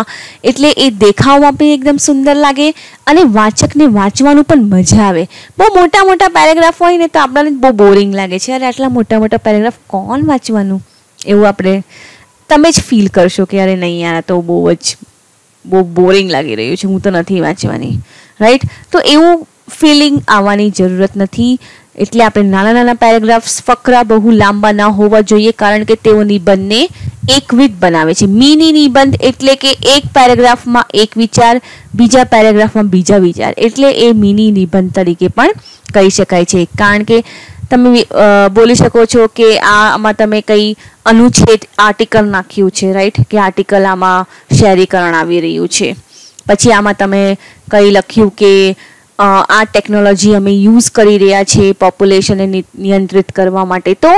એટલે એ દેખાવમાં પણ એકદમ સુંદર લાગે અને વાચકને વાંચવાનું પણ મજા આવે. બહુ મોટા પેરેગ્રાફ હોય ને તો આપણને બહુ બોરિંગ લાગે છે, અરે આટલા મોટા પેરેગ્રાફ કોણ વાંચવાનું, એવું તમે જ ફીલ કરશો કે અરે નહીં યાર, તો બહુ બોરિંગ લાગી રહ્યું છે, હું તો નથી વાંચવાની, રાઈટ? તો એવું ફિલિંગ આવવાની જરૂરત નથી. એટલે આપણે નાના પેરેગ્રાફ્સ, ફકરા બહુ લાંબા ના હોવા જોઈએ, કારણ કે તેઓ નિબંધને એકવિધ બનાવે છે. મિની નિબંધ એટલે કે એક પેરેગ્રાફમાં એક વિચાર, બીજા પેરેગ્રાફમાં બીજા વિચાર, એટલે એ મિની નિબંધ તરીકે પણ કહી શકાય છે. કારણ કે તમે બોલી શકો છો કે આમાં તમે કંઈ અનુચ્છેદ આર્ટિકલ નાખ્યું છે, રાઈટ? કે આર્ટિકલ આમાં શહેરીકરણ આવી રહ્યું છે. પછી આમાં તમે કંઈ લખ્યું કે આ ટેકનોલોજી અમે યુઝ કરી રહ્યા છીએ પોપ્યુલેશનને નિયંત્રિત કરવા માટે. તો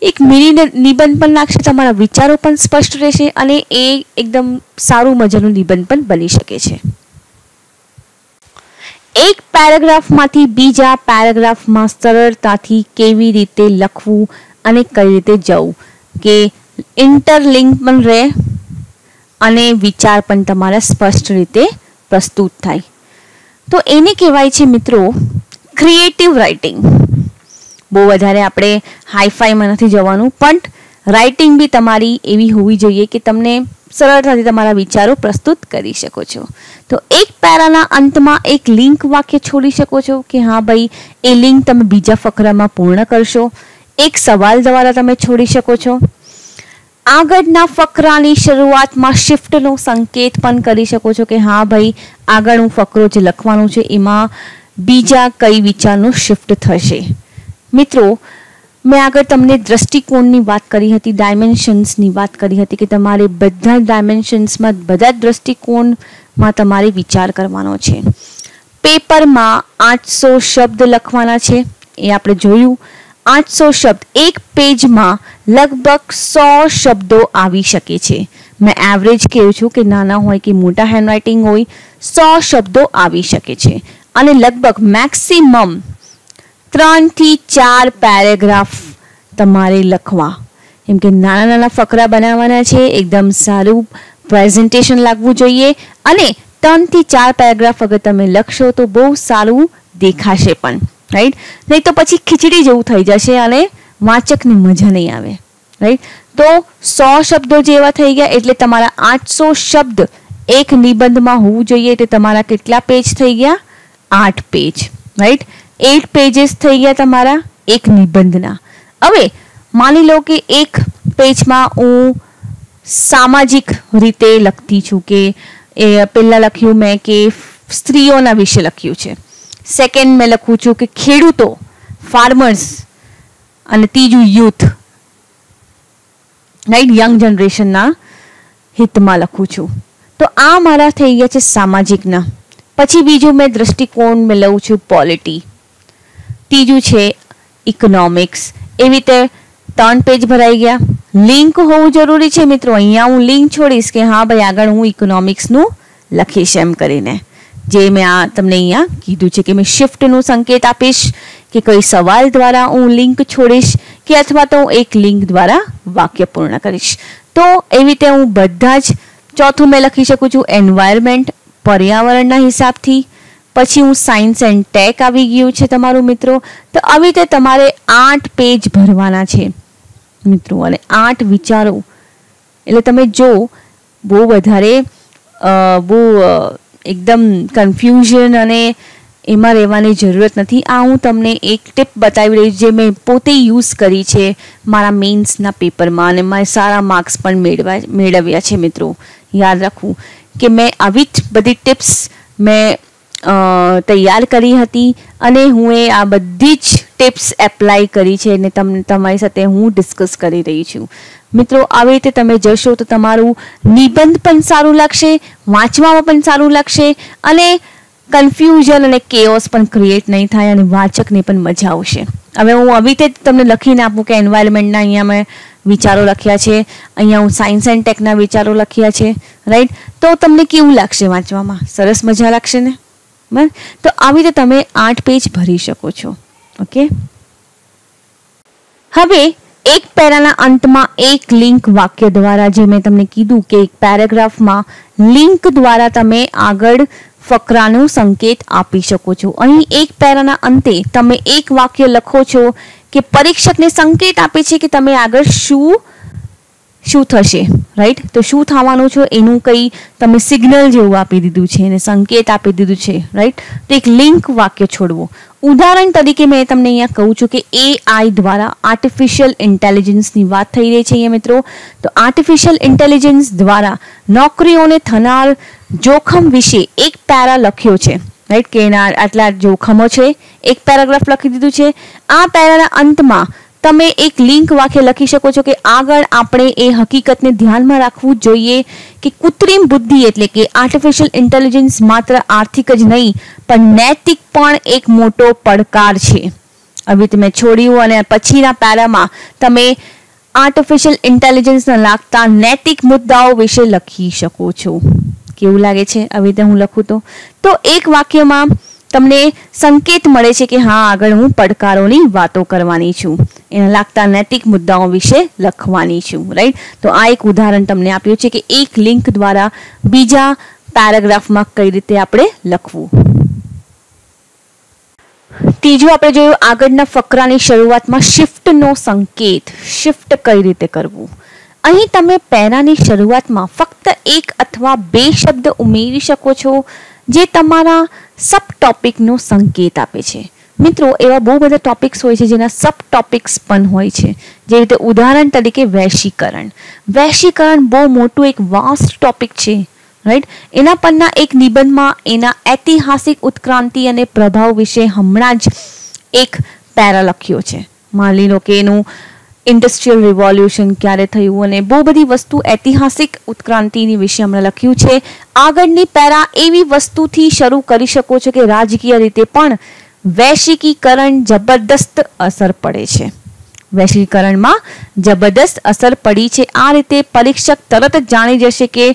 એક મિની નિબંધ પણ લાગશે, તમારા વિચારો પણ સ્પષ્ટ રહેશે અને એ એકદમ સારું મજાનું નિબંધ પણ બની શકે છે. એક પેરેગ્રાફમાંથી બીજા પેરેગ્રાફમાં સરળતાથી કેવી રીતે લખવું અને કઈ રીતે જવું કે ઇન્ટરલિંક પણ રહે અને વિચાર પણ તમારા સ્પષ્ટ રીતે પ્રસ્તુત થાય. તો એને કહેવાય છે મિત્રો ક્રિએટિવ રાઇટિંગ. બહુ વધારે આપણે હાઈફાઈમાં નથી જવાનું, પણ રાઇટિંગ બી તમારી એવી હોવી જોઈએ કે તમને સરળતાથી તમારા વિચારો પ્રસ્તુત કરી શકો છો. તો એક પેરાના અંતમાં એક લિંક વાક્ય છોડી શકો છો કે હા ભાઈ, એ લિંક તમે બીજા ફકરામાં પૂર્ણ કરશો. એક સવાલ દ્વારા તમે છોડી શકો છો. આગળના ફકરાની શરૂઆતમાં શિફ્ટનો સંકેત પણ કરી શકો છો કે હા ભાઈ, આગળનું ફકરો જે લખવાનું છે એમાં બીજા કઈ વિચારનું શિફ્ટ થશે. મિત્રો, મેં આગળ તમને દ્રષ્ટિકોણની વાત કરી હતી, ડાયમેન્શન્સની વાત કરી હતી કે તમારે બધા ડાયમેન્શન્સમાં, બધા દ્રષ્ટિકોણમાં તમારે વિચાર કરવાનો છે. પેપરમાં 800 શબ્દ લખવાના છે, એ આપણે જોયું. 800 શબ્દ, એક પેજમાં લગભગ 100 શબ્દો આવી શકે છે. મેં એવરેજ કહું છું કે નાના હોય કે મોટા હેન્ડરાઇટિંગ હોય, 100 શબ્દો આવી શકે છે અને લગભગ મેક્સિમમ 3 થી 4 પેરેગ્રાફ તમારે લખવા. કેમ કે નાના ફકરા બનાવવાના છે, એકદમ સારું પ્રેઝન્ટેશન લાગવું જોઈએ અને 3 થી 4 પેરેગ્રાફ અગર તમે લખશો તો બહુ સારું દેખાશે પણ, રાઈટ? નહીં તો પછી ખીચડી જેવું થઈ જશે અને વાચકને મજા નહીં આવે, રાઈટ? તો 100 શબ્દો જેવા થઈ ગયા એટલે તમારા 800 શબ્દ એક નિબંધમાં હોવું જોઈએ. એટલે તમારા કેટલા પેજ થઈ ગયા? 8 પેજ, રાઈટ? 8 પેजेस થઈ ગયા તમારા એક નિબંધના. હવે માની લો કે એક પેજમાં હું સામાજિક રીતે લખતી છું કે એ પહેલાં લખ્યું મેં કે સ્ત્રીઓના વિશે લખ્યું છે. સેકન્ડ મેં લખું છું કે ખેડૂતો, ફાર્મર્સ, અને ત્રીજું યુથ, રાઈટ? યંગ જનરેશનના હિતમાં લખું છું. તો આ મારા થઈ ગયા છે સામાજિકના. પછી બીજું મેં દ્રષ્ટિકોણ મેં લઉં છું પોલિટી. ત્રીજું છે ઇકોનોમિક્સ. એવી રીતે 3 પેજ ભરાઈ ગયા. લિંક હોવું જરૂરી છે મિત્રો. અહીંયા હું લિંક છોડીશ કે હા ભાઈ, આગળ હું ઇકોનોમિક્સનું લખીશ એમ કરીને. જે મેં આ તમને અહીંયા કીધું છે કે મેં શિફ્ટનું સંકેત આપીશ કે કોઈ સવાલ દ્વારા હું લિંક છોડીશ કે અથવા તો હું એક લિંક દ્વારા વાક્ય પૂર્ણ કરીશ. તો એવી રીતે હું બધા જ. ચોથું મેં લખી શકું છું એન્વાયરમેન્ટ, પર્યાવરણના હિસાબથી. પછી હું સાયન્સ એન્ડ ટેક આવી ગયું છે તમારું મિત્રો. તો આવી રીતે તમારે 8 પેજ ભરવાના છે મિત્રો અને 8 વિચારો. એટલે તમે જો બહુ વધારે બહુ એકદમ કન્ફ્યુઝન અને એમાં રહેવાની જરૂરત નથી. આ હું તમને એક ટિપ બતાવી રહી જે મેં પોતે યુઝ કરી છે મારા મેઇન્સના પેપરમાં અને મારે સારા માર્ક્સ પણ મેળવ્યા છે મિત્રો. યાદ રાખવું કે મેં આવી જ બધી ટિપ્સ મેં તૈયાર કરી હતી અને હું આ બધી જ ટિપ્સ એપ્લાય કરી છે અને તમારી સાથે હું ડિસ્કસ કરી રહી છું. મિત્રો, આવી રીતે તમે જશો તો તમારું નિબંધ પણ સારું લાગશે, વાંચવામાં પણ સારું લાગશે અને કન્ફ્યુઝન અને કેઓસ પણ ક્રિએટ નહીં થાય અને વાચકને પણ મજા આવશે. હવે હું આવી રીતે તમને લખીને આપું કે એન્વાયરમેન્ટના અહીંયા મેં વિચારો લખ્યા છે, અહીંયા હું સાયન્સ એન્ડ ટેકના વિચારો લખ્યા છે, રાઈટ? તો તમને કેવું લાગશે વાંચવામાં? સરસ મજા લાગશે ને? બરાબર? તો આવી રીતે તમે 8 પેજ ભરી શકો છો. ઓકે, હવે એક પેરાના અંતમાં એક લિંક વાક્ય દ્વારા, જે મેં તમને કીધું કે એક પેરેગ્રાફમાં લિંક દ્વારા તમે આગળ ફકરાનું સંકેત આપી શકો છો. અહીં એક પેરાના અંતે તમે એક વાક્ય લખો છો કે પરીક્ષકને સંકેત આપે છે કે તમે આગળ શું થશે, રાઈટ? તો શું થવાનું છે એનું કંઈ તમે સિગ્નલ જેવું આપી દીધું છે અને સંકેત આપી દીધું છે, રાઈટ? તો એક લિંક વાક્ય છોડવો. ઉદાહરણ તરીકે મેં તમને અહીંયા કહું છું કે AI દ્વારા, આર્ટિફિશિયલ ઇન્ટેલિજન્સની વાત થઈ રહી છે અહીંયા મિત્રો. તો આર્ટિફિશિયલ ઇન્ટેલિજન્સ દ્વારા નોકરીઓને થનાર જોખમ વિશે એક પેરા લખ્યો છે, રાઈટ? કે એના આટલા જોખમો છે, એક પેરાગ્રાફ લખી દીધું છે. આ પેરાના અંતમાં તમે એક લિંક વાક્ય લખી શકો છો કે આગળ આપણે એ હકીકતને ધ્યાનમાં રાખવું જોઈએ કે કૃત્રિમ બુદ્ધિ એટલે કે આર્ટિફિશિયલ ઇન્ટેલિજન્સ માત્ર આર્થિક જ નહીં પણ નૈતિક પણ એક મોટો પડકાર છે. હવે તમે છોડ્યું અને પછીના પેરામાં તમે આર્ટિફિશિયલ ઇન્ટેલિજન્સને લાગતા નૈતિક મુદ્દાઓ વિશે લખી શકો છો. કેવું લાગે છે આવી રીતે હું લખું તો એક વાક્યમાં તમને સંકેત મળે છે કે હા, આગળ હું પડકારોની વાતો કરવાની છું, એના લાગતા નૈતિક મુદ્દાઓ વિશે લખવાની છું, રાઈટ? તો આ એક ઉદાહરણ તમને આપ્યું છે કે એક લિંક દ્વારા બીજા પેરેગ્રાફમાં કઈ રીતે આપણે લખવું. ત્રીજું આપણે જોયું, આગળના ફકરાની શરૂઆતમાં શિફ્ટનો સંકેત. શિફ્ટ કઈ રીતે કરવું? અહીં તમે પેરાની શરૂઆતમાં ફક્ત એક અથવા બે શબ્દ ઉમેરી શકો છો જે તમારા સબ ટોપિકનો સંકેત આપે છે. મિત્રો, એવા બહુ બધા ટોપિક્સ હોય છે જેના સબ ટોપિક્સ પણ હોય છે. જે રીતે ઉદાહરણ તરીકે વૈશ્વિકરણ. વૈશ્વિકરણ બહુ મોટું એક વાસ્ટ ટોપિક છે, રાઈટ? એના પરના એક નિબંધમાં એના ઐતિહાસિક ઉત્ક્રાંતિ અને પ્રભાવ વિશે હમણાં જ એક પેરા લખ્યો છે. માની લો કે એનું ઇન્ડસ્ટ્રીયલ રિવોલ્યુશન ક્યારે થયું અને બહુ બધી વસ્તુ ઐતિહાસિક ઉત્ક્રાંતિની વિશે હમણાં લખ્યું છે. આગળની પેરા એવી વસ્તુથી શરૂ કરી શકો છો કે રાજકીય રીતે પણ વૈશ્વિકીકરણ જબરદસ્ત અસર પડે છે. વૈશ્વિકરણમાં જબરદસ્ત અસર પડી છે. આ રીતે પરીક્ષક તરત જ જાણી જશે કે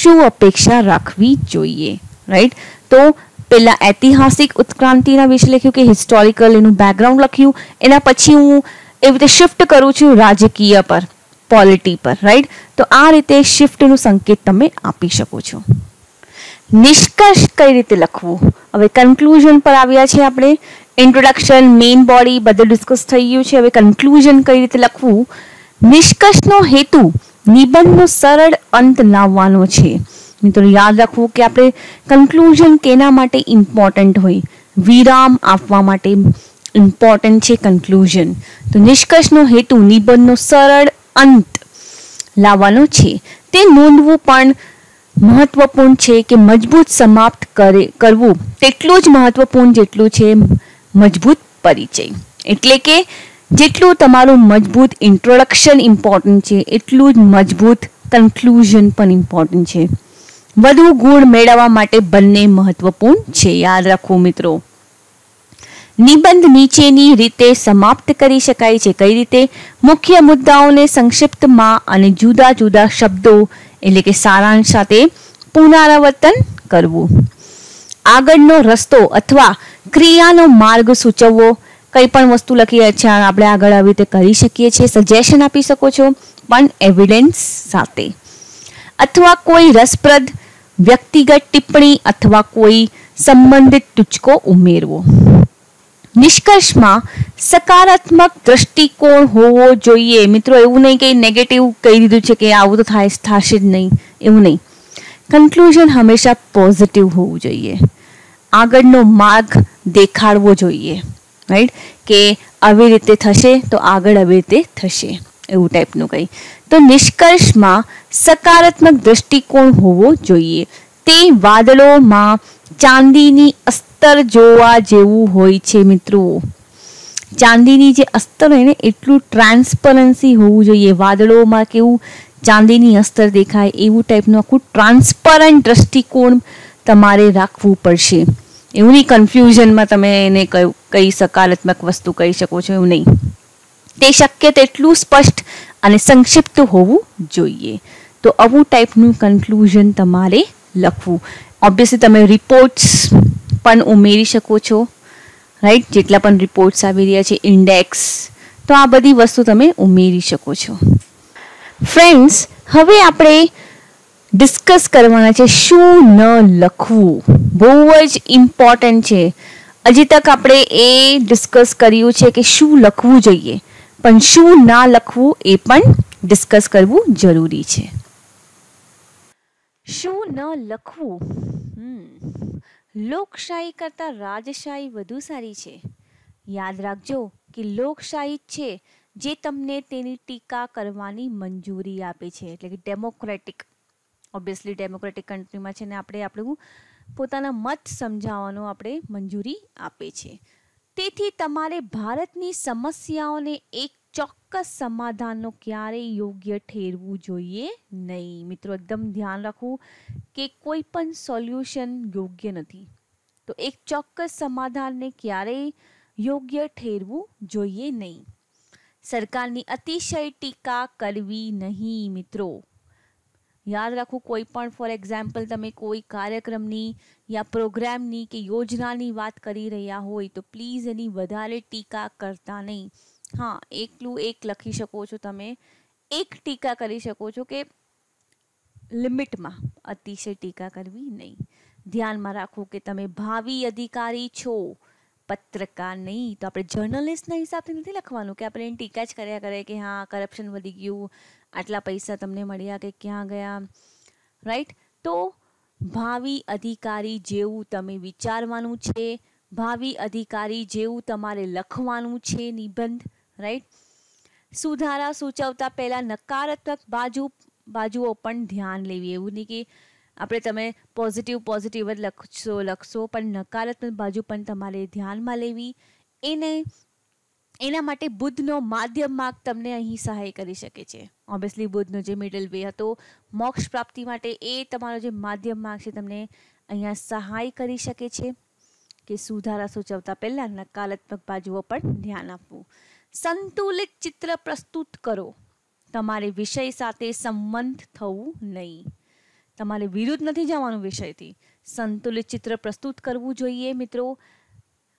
શું અપેક્ષા રાખવી જોઈએ, રાઈટ? તો પહેલા ઐતિહાસિક ઉત્ક્રાંતિના વિશે લખ્યું કે હિસ્ટોરિકલ, એનું બેકગ્રાઉન્ડ લખ્યું. એના પછી હું એવી રીતે શિફ્ટ કરું છું રાજકીય પર, પોલિટી પર, રાઈટ? તો આ રીતે શિફ્ટનું સંકેત તમે આપી શકો છો. નિષ્કર્ષ કઈ રીતે લખવું? હવે કન્ક્લુઝન પર આવ્યા છે આપણે. ઇન્ટ્રોડક્શન, મેઇન બોડી બધું ડિસ્કસ થઈ ગયું છે. હવે કન્ક્લુઝન કઈ રીતે લખવું? નિષ્કર્ષનો હેતુ નિબંધનો સરળ અંત લાવવાનો છે. મિત્રો, યાદ રાખવું કે આપણે કન્ક્લુઝન કેના માટે ઇમ્પોર્ટન્ટ હોય? વિરામ આપવા માટે ઇમ્પોર્ટન્ટ છે કન્ક્લુઝન. તો નિષ્કર્ષનો હેતુ નિબંધનો સરળ અંત લાવવાનો છે. તે નોંધવું પણ મહત્વપૂર્ણ છે કે મજબૂત સમાપ્ત કરવું તેટલું જ મહત્વપૂર્ણ જેટલું છે મજબૂત પરિચય. એટલે કે જેટલું તમારું મજબૂત ઇન્ટ્રોડક્શન ઇમ્પોર્ટન્ટ છે એટલું જ મજબૂત કન્ક્લુઝન પણ ઇમ્પોર્ટન્ટ છે. વધુ ગુણ મેળવવા માટે બંને મહત્વપૂર્ણ છે. યાદ રાખવું મિત્રો. નિબંધ નીચેની રીતે સમાપ્ત કરી શકાય છે. કઈ રીતે? મુખ્ય મુદ્દાઓને સંક્ષિપ્તમાં અને જુદા જુદા શબ્દો એટલે કે સારાંશ સાથે પુનરાવર્તન કરવું. આગળનો રસ્તો અથવા ક્રિયાનો માર્ગ સૂચવવો. કઈ પણ વસ્તુ લખી છે આપણે આગળ આવી રીતે કરી શકીએ છીએ. સજેશન આપી શકો છો પણ એવિડન્સ સાથે. અથવા કોઈ રસપ્રદ વ્યક્તિગત ટિપ્પણી અથવા કોઈ સંબંધિત ટૂચકો ઉમેરવો. નિષ્કર્ષમાં સકારાત્મક દ્રષ્ટિકોણ હોવો જોઈએ. મિત્રો, એવું નહીં કે નેગેટિવ કહી દીધું છે કે આવું તો થશે જ નહીં, એવું નહીં. કન્ક્લુઝન હંમેશા પોઝિટિવ હોવું જોઈએ. આગળનો માર્ગ દેખાડવો જોઈએ, રાઈટ? કે આવી રીતે થશે તો આગળ આવી રીતે થશે, એવું ટાઈપનું કંઈ. તો નિષ્કર્ષમાં સકારાત્મક દ્રષ્ટિકોણ હોવો જોઈએ. તે વાદળોમાં ચાંદીની અસ્તર જોવા જેવું હોય છે મિત્રો. ચાંદીની જે અસ્તર હોય ને એટલું ટ્રાન્સપરન્સી હોવું જોઈએ. વાદળોમાં કેવું ચાંદીની અસ્તર દેખાય એવું ટાઈપનું આખું ટ્રાન્સપરન્ટ દ્રષ્ટિકોણ તમારે રાખવું પડશે. એવું નહીં કન્ફ્યુઝનમાં તમે એને કઈ સકારાત્મક વસ્તુ કહી શકો છો, એવું નહીં. તે શક્ય તેટલું સ્પષ્ટ અને સંક્ષિપ્ત હોવું જોઈએ. તો આવું ટાઈપનું કન્ક્લુઝન તમારે લખવું. ઓબ્વિયસલી તમે રિપોર્ટ્સ પણ ઉમેરી શકો છો, રાઈટ? જેટલા પણ રિપોર્ટ્સ આવી રહ્યા છે, ઇન્ડેક્સ, તો આ બધી વસ્તુ તમે ઉમેરી શકો છો. ફ્રેન્ડ્સ, હવે આપણે ડિસ્કસ કરવાના છે શું ન લખવું. બહુ જ ઇમ્પોર્ટન્ટ છે. હજી તક આપણે એ ડિસ્કસ કર્યું છે કે શું લખવું જોઈએ, પણ શું ના લખવું એ પણ ડિસ્કસ કરવું જરૂરી છે. શું ન લખવું? લોકશાહી કરતાં રાજશાહી વધુ સારી છે. યાદ રાખજો કે લોકશાહી છે જે તમને તેની ટીકા કરવાની મંજૂરી આપે છે, એટલે કે ડેમોક્રેટિક. ઓબ્વિયસલી ડેમોક્રેટિક કન્ટ્રીમાં છે ને આપણે આપણું પોતાના મત સમજાવવાનો આપણે મંજૂરી આપે છે. તેથી તમારે ભારતની સમસ્યાઓને એક ચોક્કસ સમાધાનનો ક્યારેય યોગ્ય ઠેરવું જોઈએ નહીં. મિત્રો, એકદમ ધ્યાન રાખવું કે કોઈ પણ સોલ્યુશન યોગ્ય નથી. તો એક ચોક્કસ સમાધાનને ક્યારેય યોગ્ય ઠેરવું જોઈએ નહીં. સરકારની અતિશય ટીકા કરવી નહીં. મિત્રો, યાદ રાખવું, કોઈ પણ ફોર એક્ઝામ્પલ તમે કોઈ કાર્યક્રમની યા પ્રોગ્રામની કે યોજનાની વાત કરી રહ્યા હોય તો પ્લીઝ એની વધારે ટીકા કરતા નહીં. હા, એકલું એક લખી શકો છો તમે, એક ટીકા કરી શકો છો કે લિમિટમાં, અતિશય ટીકા કરવી નહીં. ધ્યાનમાં રાખવું કે તમે ભાવિ અધિકારી છો, પત્રકાર નહીં. તો આપણે જર્નલિસ્ટના હિસાબથી નથી લખવાનું કે આપણે એની ટીકા જ કર્યા કરે કે હા કરપ્શન વધી ગયું, આટલા પૈસા તમને મળ્યા કે ક્યાં ગયા, રાઈટ? તો ભાવિ અધિકારી જેવું તમે વિચારવાનું છે, ભાવિ અધિકારી જેવું તમારે લખવાનું છે નિબંધ, રાઈટ? સુધારા સૂચવતા પહેલાં નકારાત્મક બાજુઓ પણ ધ્યાન લેવી. એવું નહીં કે આપણે તમે પોઝિટિવ જ લખશો પણ નકારાત્મક બાજુ પણ તમારે ધ્યાનમાં લેવી. એના માટે બુદ્ધનો માધ્યમ માર્ગ તમને અહીં સહાય કરી શકે છે. ઓબ્વિયસલી બુદ્ધનો જે મિડલ વે હતો મોક્ષ પ્રાપ્તિ માટે, એ તમારો જે માધ્યમ માર્ગ છે તમને અહીંયા સહાય કરી શકે છે કે સુધારા સૂચવતા પહેલાં નકારાત્મક બાજુઓ પણ ધ્યાન આપવું. સંતુલિત ચિત્ર પ્રસ્તુત કરો. તમારે વિષય સાથે સંબંધ થવું નહીં. તમારે વિરુદ્ધ નથી જવાનું વિષયથી. સંતુલિત ચિત્ર પ્રસ્તુત કરવું જોઈએ. મિત્રો,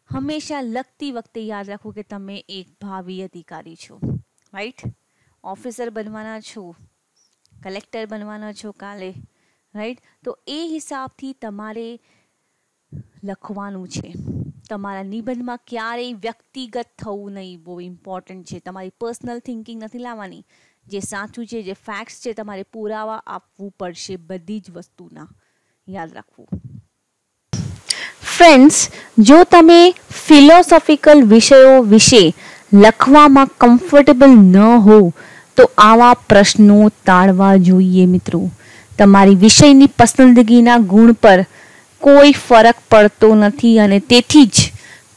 હંમેશા લખતી વખતે યાદ રાખવું કે તમે એક ભાવિ અધિકારી છો, રાઈટ? ઓફિસર બનવાના છો, કલેક્ટર બનવાના છો કાલે, રાઈટ? તો એ હિસાબથી તમારે લખવાનું છે. તમારા નિબંધમાં ક્યારેય વ્યક્તિગત થવું નહીં. બહુ ઇમ્પોર્ટન્ટ છે. તમારી પર્સનલ થિંકિંગ નથી લાવવાની. જે સાચું છે, જે ફેક્ટ્સ છે, તમારે પુરાવા આપવું પડશે બધી જ વસ્તુના. યાદ રાખવું. ફ્રેન્ડ્સ, જો તમે ફિલોસોફિકલ વિષયો વિશે લખવામાં કમ્ફર્ટેબલ ન હો તો આવા પ્રશ્નો ટાળવા જોઈએ. મિત્રો, તમારી વિષયની પસંદગીના ગુણ પર કોઈ ફરક પડતો નથી અને તેથી જ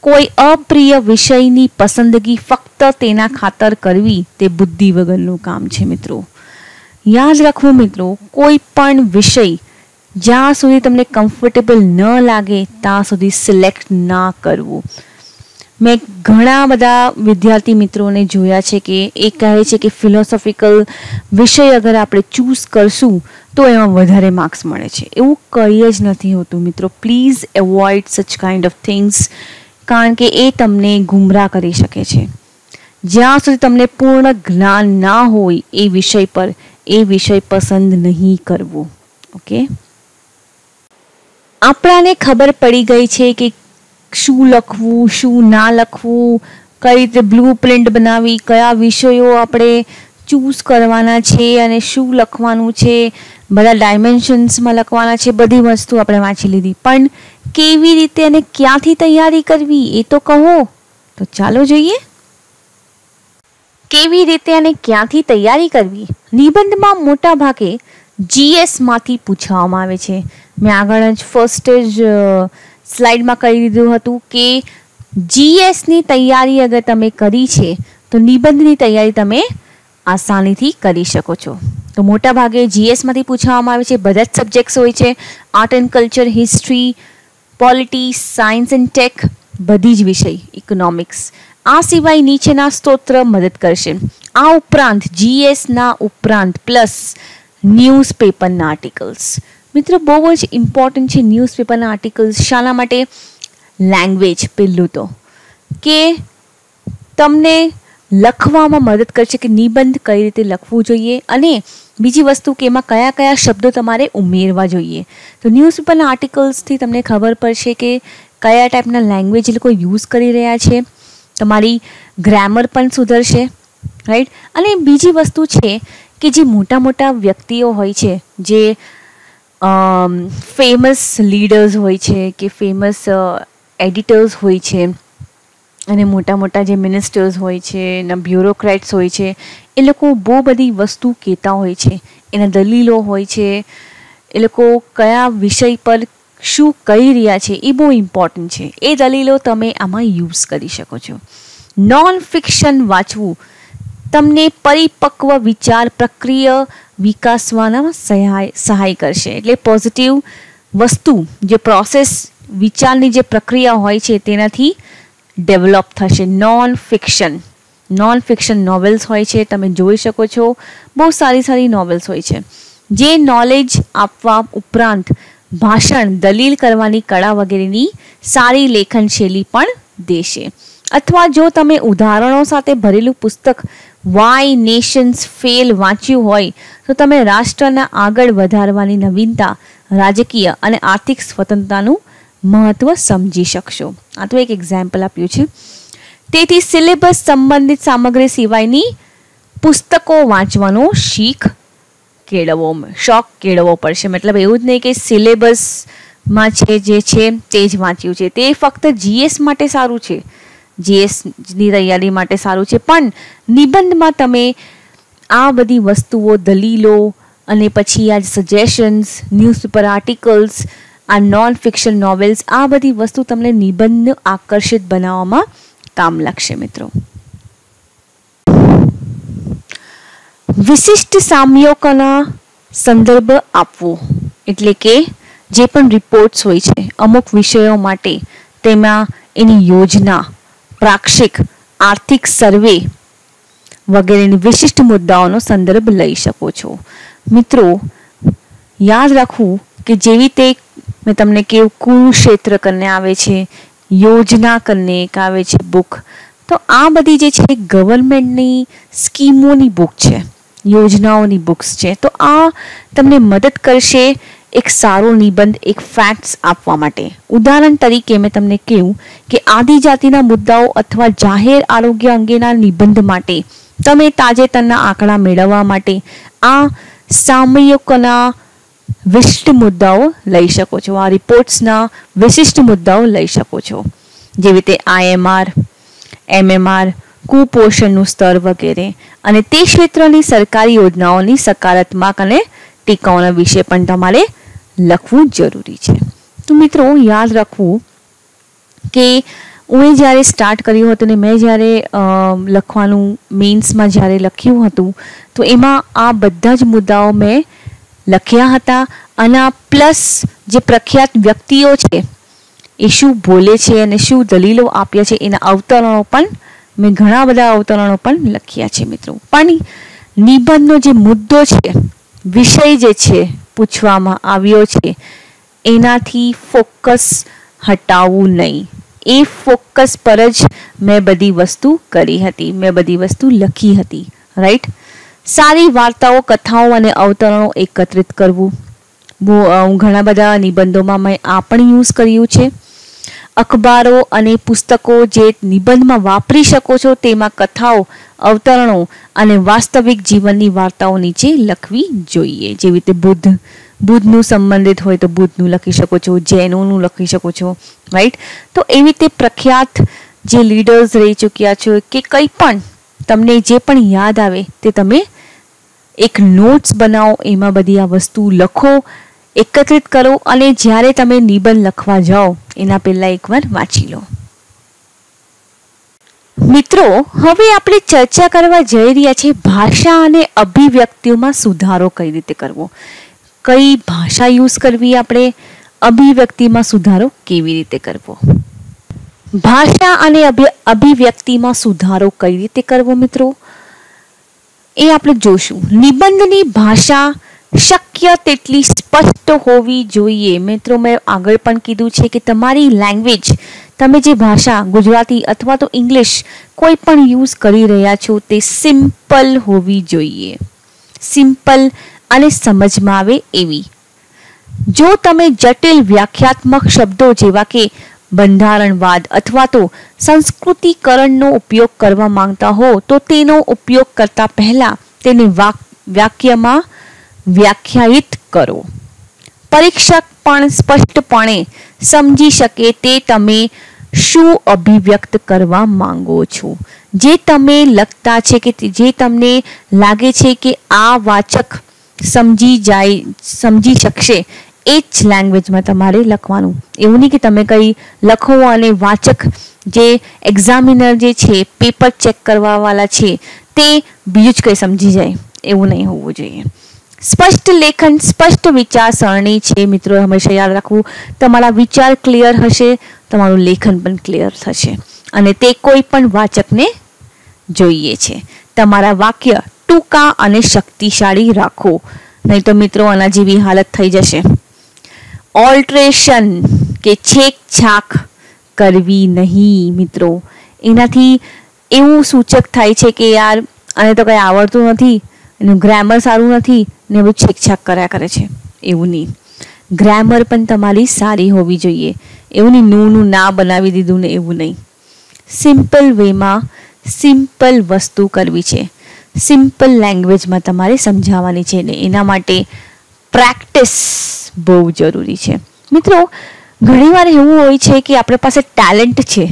કોઈ અપ્રિય વિષયની પસંદગી ફક્ત તેના ખાતર કરવી તે બુદ્ધિ વગરનું કામ છે. મિત્રો, યાદ રાખવું મિત્રો, કોઈ પણ વિષય જ્યાં સુધી તમને કમ્ફર્ટેબલ ન લાગે ત્યાં સુધી સિલેક્ટ ના કરવું. મેં ઘણા બધા વિદ્યાર્થી મિત્રોને જોયા છે કે એ કહે છે કે ફિલોસોફિકલ વિષય અગર આપણે ચૂઝ કરશું તો એમાં વધારે માર્ક્સ મળે છે. એવું કંઈ જ નથી હોતું. મિત્રો, પ્લીઝ એવોઇડ સચ કાઇન્ડ ઓફ થિંગ્સ, કારણ કે એ તમને ગુમરાહ કરી શકે છે. જ્યાં સુધી તમને પૂર્ણ જ્ઞાન ના હોય એ વિષય પર, એ વિષય પસંદ નહીં કરવો. ઓકે, આપણાને ખબર પડી ગઈ છે કે શું લખવું, શું ના લખવું, કઈ રીતે બ્લુ પ્રિન્ટ બનાવી, કયા વિષયો આપણે ચૂઝ કરવાના છે અને શું લખવાનું છે, બધા ડાયમેન્શન્સમાં લખવાના છે. બધી વસ્તુ આપણે વાંચી લીધી, પણ કેવી રીતે અને ક્યાંથી તૈયારી કરવી એ તો કહો. તો ચાલો જોઈએ કેવી રીતે અને ક્યાંથી તૈયારી કરવી. નિબંધમાં મોટા ભાગે GS માંથી પૂછવામાં આવે છે. મેં આગળ જ ફર્સ્ટ જ સ્લાઇડમાં કહી દીધું હતું કે જીએસની તૈયારી અગર તમે કરી છે તો નિબંધની તૈયારી તમે આસાનીથી કરી શકો છો. તો મોટા ભાગે જીએસમાંથી પૂછવામાં આવે છે. બધા જ સબ્જેક્ટ્સ હોય છે, art and culture, history, polity, science and tech, બધી જ વિષય, ઇકોનોમિક્સ. આ સિવાય નીચેના સ્તોત્ર મદદ કરશે. આ ઉપરાંત જીએસના ઉપરાંત પ્લસ ન્યૂઝપેપરના આર્ટિકલ્સ. મિત્રો બહુ જ ઇમ્પોર્ટન્ટ છે ન્યૂઝપેપરના આર્ટિકલ્સ. શાના માટે? લેંગ્વેજ. પહેલું તો કે તમને લખવામાં મદદ કરશે કે નિબંધ કઈ રીતે લખવું જોઈએ, અને બીજી વસ્તુ કે એમાં કયા કયા શબ્દો તમારે ઉમેરવા જોઈએ. તો ન્યૂઝપેપરના આર્ટિકલ્સથી તમને ખબર પડશે કે કયા ટાઈપના લેંગ્વેજ એ લોકો યુઝ કરી રહ્યા છે. તમારી ગ્રામર પણ સુધરશે, રાઈટ. અને બીજી વસ્તુ છે કે જે મોટા મોટા વ્યક્તિઓ હોય છે, જે ફેમસ લીડર્સ હોય છે કે ફેમસ એડિટર્સ હોય છે, અને મોટા મોટા જે મિનિસ્ટર્સ હોય છે, એના બ્યુરોક્રેટ્સ હોય છે, એ લોકો બહુ બધી વસ્તુ કહેતા હોય છે. એના દલીલો હોય છે, એ લોકો કયા વિષય પર શું કહી રહ્યા છે એ બહુ ઇમ્પોર્ટન્ટ છે. એ દલીલો તમે આમાં યુઝ કરી શકો છો. નોન ફિક્શન વાંચવું તમને પરિપક્વ વિચાર પ્રક્રિયા વિકાસવામાં સહાય કરશે. એટલે પોઝિટિવ વસ્તુ, જે પ્રોસેસ, વિચારની જે પ્રક્રિયા હોય છે તેનાથી ડેવલપ થશે. નોન ફિક્શન નોવેલ્સ હોય છે, તમે જોઈ શકો છો, બહુ સારી સારી નોવેલ્સ હોય છે, જે નોલેજ આપવા ઉપરાંત ભાષણ, દલીલ કરવાની કળા વગેરેની સારી લેખન શૈલી પણ દેશે. અથવા જો તમે ઉદાહરણો સાથે ભરેલું પુસ્તક વાય નેશન્સ ફેલ વાંચ્યું હોય તો તમે રાષ્ટ્રના આગળ વધારવાની નવીનતા, રાજકીય અને આર્થિક સ્વતંત્રતાનું મહત્વ સમજી શકશો. આ તો એક એક્ઝામ્પલ આપ્યું છે. તેથી સિલેબસ સંબંધિત સામગ્રી સિવાયની પુસ્તકો વાંચવાનો શોખ કેળવવો પડશે. મતલબ એવું જ નહીં કે સિલેબસમાં છે જે છે તે જ વાંચ્યું છે. તે ફક્ત જીએસ માટે સારું છે, જીએસની તૈયારી માટે સારું છે, પણ નિબંધમાં તમે આ બધી વસ્તુઓ, દલીલો અને પછી આ સજેશન્સ, ન્યૂઝપેપર આર્ટિકલ્સ, આ નોન ફિક્શન નોવેલ્સ, આ બધી વસ્તુ તમને નિબંધ આકર્ષિત બનાવવામાં કામ લાગશે. મિત્રો, વિશિષ્ટ સામયિકોના સંદર્ભ આપવો, એટલે કે જે પણ રિપોર્ટ્સ હોય છે અમુક વિષયો માટે, તેમાં એની યોજના, પ્રાક્ષિક, આર્થિક સર્વે વગેરેની વિશિષ્ટ મુદ્દાઓનો સંદર્ભ લઈ શકો છો. મિત્રો, યાદ રાખવું કે જેવી રીતે મેં તમને કેવું કુરુક્ષેત્ર કરીને આવે છે, યોજના કરીને એક આવે છે બુક, તો આ બધી જે છે ગવર્મેન્ટની સ્કીમોની બુક છે, યોજનાઓની બુક્સ છે. તો આ તમને મદદ કરશે એક સારો નિબંધ, એક ફેક્ટ્સ આપવા માટે. ઉદાહરણ તરીકે મેં તમને કહ્યું કે આદિજાતિના મુદ્દાઓ અથવા જાહેર આરોગ્ય અંગેના નિબંધ માટે તમે તાજેતરના આંકડા મેળવવા માટે આ સામયિકોના વિશિષ્ટ મુદ્દાઓ લઈ શકો છો, આ રિપોર્ટ્સના વિશિષ્ટ મુદ્દાઓ લઈ શકો છો, જેવી રીતે IMR, MMR, કુપોષણનું સ્તર વગેરે, અને તે ક્ષેત્રની સરકારી યોજનાઓની સકારાત્મક અને ટીકાઓના વિશે પણ તમારે લખવું જરૂરી છે. તો મિત્રો, યાદ રાખવું કે હું જ્યારે સ્ટાર્ટ કર્યું હતું ને મેં જ્યારે લખવાનું મેઇન્સમાં જ્યારે લખ્યું હતું તો એમાં આ બધા જ મુદ્દાઓ મેં લખ્યા હતા. અને પ્લસ જે પ્રખ્યાત વ્યક્તિઓ છે એ શું બોલે છે અને શું દલીલો આપ્યા છે એના અવતરણો પણ મેં ઘણા બધા અવતરણો પણ લખ્યા છે. મિત્રો, પણ નિબંધનો જે મુદ્દો છે, વિષય જે છે પૂછવામાં આવ્યો છે, એનાથી ફોકસ હટાવવું નહીં. એ ફોકસ પર જ મેં બધી વસ્તુ કરી હતી, મેં બધી વસ્તુ લખી હતી, રાઈટ. સારી વાર્તાઓ, કથાઓ અને અવતરણો એકત્રિત કરવું. ઘણા બધા નિબંધોમાં મેં આ પણ યુઝ કર્યું છે. અખબારો અને પુસ્તકો જે નિબંધમાં વાપરી શકો છો તેમાં કથાઓ, અવતરણો અને વાસ્તવિક જીવનની વાર્તાઓ નીચે લખવી જોઈએ. જેવી રીતે બુદ્ધનું સંબંધિત હોય તો બુદ્ધનું લખી શકો છો, જૈનોનું લખી શકો છો, રાઈટ. તો એવી રીતે પ્રખ્યાત જે લીડર્સ રહી ચૂક્યા છો કે કંઈ પણ તમને જે પણ યાદ આવે તે તમે એક નોટ્સ બનાવો, એમાં બધી આ વસ્તુ લખો, એકત્રિત કરો, અને જ્યારે તમે નિબંધ લખવા જાઓ એના પહેલાં એકવાર વાંચી લો. મિત્રો, હવે આપણે ચર્ચા કરવા જઈ રહ્યા છીએ ભાષા અને અભિવ્યક્તિઓમાં સુધારો કઈ રીતે કરવો. કઈ ભાષા યુઝ કરવી, આપણે અભિવ્યક્તિમાં સુધારો કેવી રીતે કરવો. ભાષા અને અભિવ્યક્તિમાં સુધારો કઈ રીતે કરવો મિત્રો, એ આપણે જોશું. નિબંધની ભાષા શક્ય તેટલી સ્પષ્ટ હોવી જોઈએ. મિત્રો, મેં આગળ પણ કીધું છે કે તમારી લેંગ્વેજ, તમે જે ભાષા ગુજરાતી અથવા તો ઇંગ્લિશ કોઈ પણ યુઝ કરી રહ્યા છો તે સિમ્પલ હોવી જોઈએ. સિમ્પલ અને સમજમાં આવે એવી. જો તમે જટિલ વ્યાખ્યાત્મક શબ્દો જેવા કે બંધારણવાદ અથવા તો સંસ્કૃતિકરણનો ઉપયોગ કરવા માંગતા હો તો તેનો ઉપયોગ કરતા પહેલા તેને વાક્યમાં વ્યાખ્યાયિત કરો. પરીક્ષક પણ સ્પષ્ટપણે સમજી શકે તે તમે શું અભિવ્યક્ત કરવા માંગો છો. જે તમે લખતા છે કે જે તમને લાગે છે કે આ વાચક સમજી શકશે એ જ લેંગ્વેજમાં તમારે લખવાનું. એવું નહીં કે તમે કંઈ લખો અને વાચક જે એક્ઝામિનર જે છે, પેપર ચેક કરવાવાળા છે, તે બીજું જ કંઈ સમજી જાય, એવું નહીં હોવું જોઈએ. સ્પષ્ટ લેખન સ્પષ્ટ વિચારસરણી છે મિત્રો, હંમેશા યાદ રાખવું. તમારા વિચાર ક્લિયર હશે, તમારું લેખન પણ ક્લિયર થશે અને તે કોઈ પણ વાચકને જોઈએ છે. તમારા વાક્ય ટૂંકા અને શક્તિશાળી રાખો, નહીં તો મિત્રો આના જેવી હાલત થઈ જશે. ઓલ્ટરેશન કે છેકછાક કરવી નહીં મિત્રો. એનાથી એવું સૂચક થાય છે કે યાર આને તો કંઈ આવડતું નથી, એનું ગ્રામર સારું નથી ને બધું છેકછાક કર્યા કરે છે. એવું નહીં. ગ્રામર પણ તમારી સારી હોવી જોઈએ. એવું નહીં નું ના બનાવી દીધું ને એવું નહીં. સિમ્પલ વેમાં સિમ્પલ વસ્તુ કરવી છે, સિમ્પલ લેંગ્વેજમાં તમારે સમજાવવાની છે ને એના માટે પ્રેક્ટિસ બહુ જરૂરી છે. મિત્રો, ઘણીવાર એવું હોય છે કે આપણી પાસે ટેલેન્ટ છે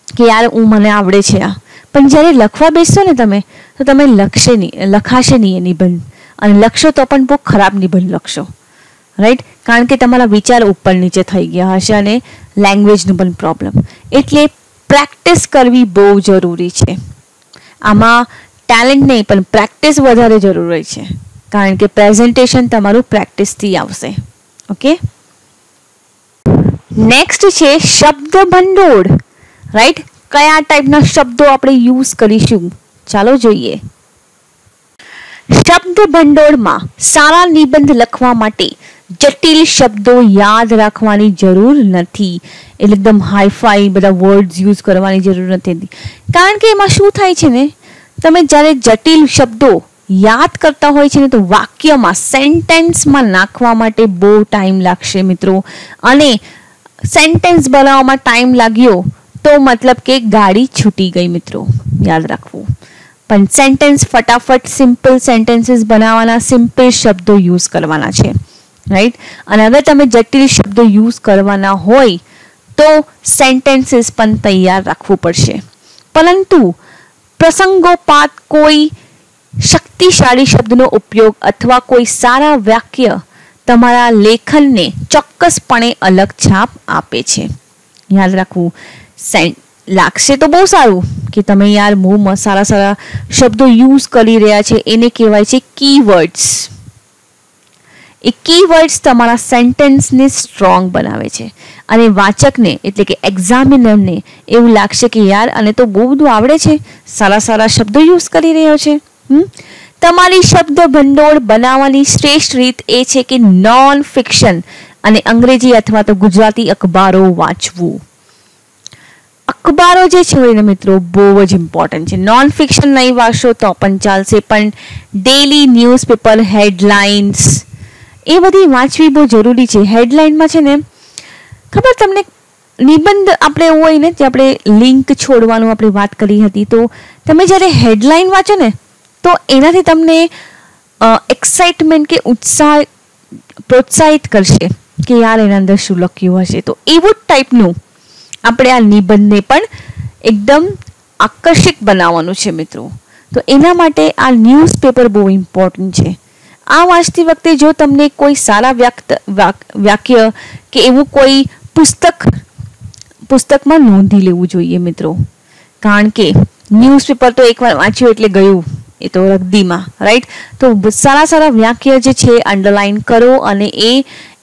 કે યાર મને આવડે છે આ, પણ જ્યારે લખવા બેસશો ને તમે તો તમે લખાશે નહીં એ નિબંધ, અને લખશો તો પણ બહુ ખરાબ નિબંધ લખશો. રાઈટ? કારણ કે તમારા વિચાર ઉપર નીચે થઈ ગયા હશે અને લેંગ્વેજનું પણ પ્રોબ્લેમ. એટલે પ્રેક્ટિસ કરવી બહુ જરૂરી છે. આમાં ટેલેન્ટ નહીં પણ પ્રેક્ટિસ વધારે જરૂરી છે, કારણ કે પ્રેઝન્ટેશન તમારું પ્રેક્ટિસથી આવશે. ઓકે, નેક્સ્ટ છે શબ્દ ભંડોળ. રાઈટ? કયા ટાઈપના શબ્દો આપણે યુઝ કરીશું, ચાલો જોઈએ. શબ્દ ભંડોળમાં સારા નિબંધ લખવા માટે જટિલ શબ્દો યાદ રાખવાની જરૂર નથી. એટલે એકદમ હાઈફાઈ બધા વર્ડ્સ યુઝ કરવાની જરૂર નથી, કારણ કે એમાં શું થાય છે ને, તમે જ્યારે જટિલ શબ્દો યાદ કરતા હોય છે ને તો વાક્યમાં સેન્ટેન્સમાં નાખવા માટે બહુ ટાઈમ લાગશે મિત્રો. અને સેન્ટેન્સ બનાવવામાં ટાઈમ લાગ્યો તો મતલબ કે ગાડી છૂટી ગઈ મિત્રો, યાદ રાખવું. પણ સેન્ટેન્સ ફટાફટ સિમ્પલ સેન્ટેન્સીસ બનાવવાના, સિમ્પલ શબ્દો યુઝ કરવાના છે. રાઈટ? અને અગર તમે જટિલ શબ્દો યુઝ કરવાના હોય તો સેન્ટેન્સીસ પણ તૈયાર રાખવું પડશે. પરંતુ પ્રસંગોપાત કોઈ શક્તિશાળી શબ્દનો ઉપયોગ અથવા કોઈ સારા વાક્ય તમારા લેખનને ચોક્કસપણે અલગ છાપ આપે છે. યાદ રાખવું. લાગશે તો બહુ સારું કે તમે યાર બહુ સારા સારા શબ્દો યુઝ કરી રહ્યા છે, એને કહેવાય છે કીવર્ડ્સ. એ કીવર્ડ્સ તમારા સેન્ટેન્સને સ્ટ્રોંગ બનાવે છે અને વાચકને એટલે કે એક્ઝામિનરને એવું લાગશે કે યાર આને તો બહુ બધું આવડે છે, સારા સારા શબ્દો યુઝ કરી રહ્યો છે. તમારી શબ્દ ભંડોળ બનાવવાની શ્રેષ્ઠ રીત એ છે કે નોન ફિક્શન અને અંગ્રેજી અથવા તો ગુજરાતી અખબારો વાંચવું. અખબારો જે છે ને મિત્રો બહુ જ ઇમ્પોર્ટન્ટ છે. નોન ફિક્શન નહીં વાંચશો તો પણ ચાલશે, પણ ડેલી ન્યૂઝપેપર હેડલાઇન્સ એ બધી વાંચવી બહુ જરૂરી છે. હેડલાઇનમાં છે ને ખબર તમને, નિબંધ આપણે એવું હોય ને જે આપણે લિંક છોડવાનું આપણે વાત કરી હતી, તો તમે જ્યારે હેડલાઇન વાંચો ને તો એનાથી તમને એક્સાઇટમેન્ટ કે ઉત્સાહ પ્રોત્સાહિત કરશે કે યાર એના અંદર શું લખ્યું હશે. તો એવું જ ટાઈપનું આપણે આ નિબંધને પણ એકદમ આકર્ષક બનાવવાનું છે મિત્રો. તો એના માટે આ ન્યૂઝપેપર બહુ ઇમ્પોર્ટન્ટ છે. આ વાંચતી વખતે જો તમને કોઈ સારા વાક્ય કે એવું કોઈ પુસ્તકમાં નોંધી લેવું જોઈએ મિત્રો, કારણ કે ન્યૂઝપેપર તો એકવાર વાંચ્યું એટલે ગયું, એ તો રદ્દીમાં, રાઈટ. તો સારા સારા વાક્ય જે છે અંડરલાઈન કરો અને એ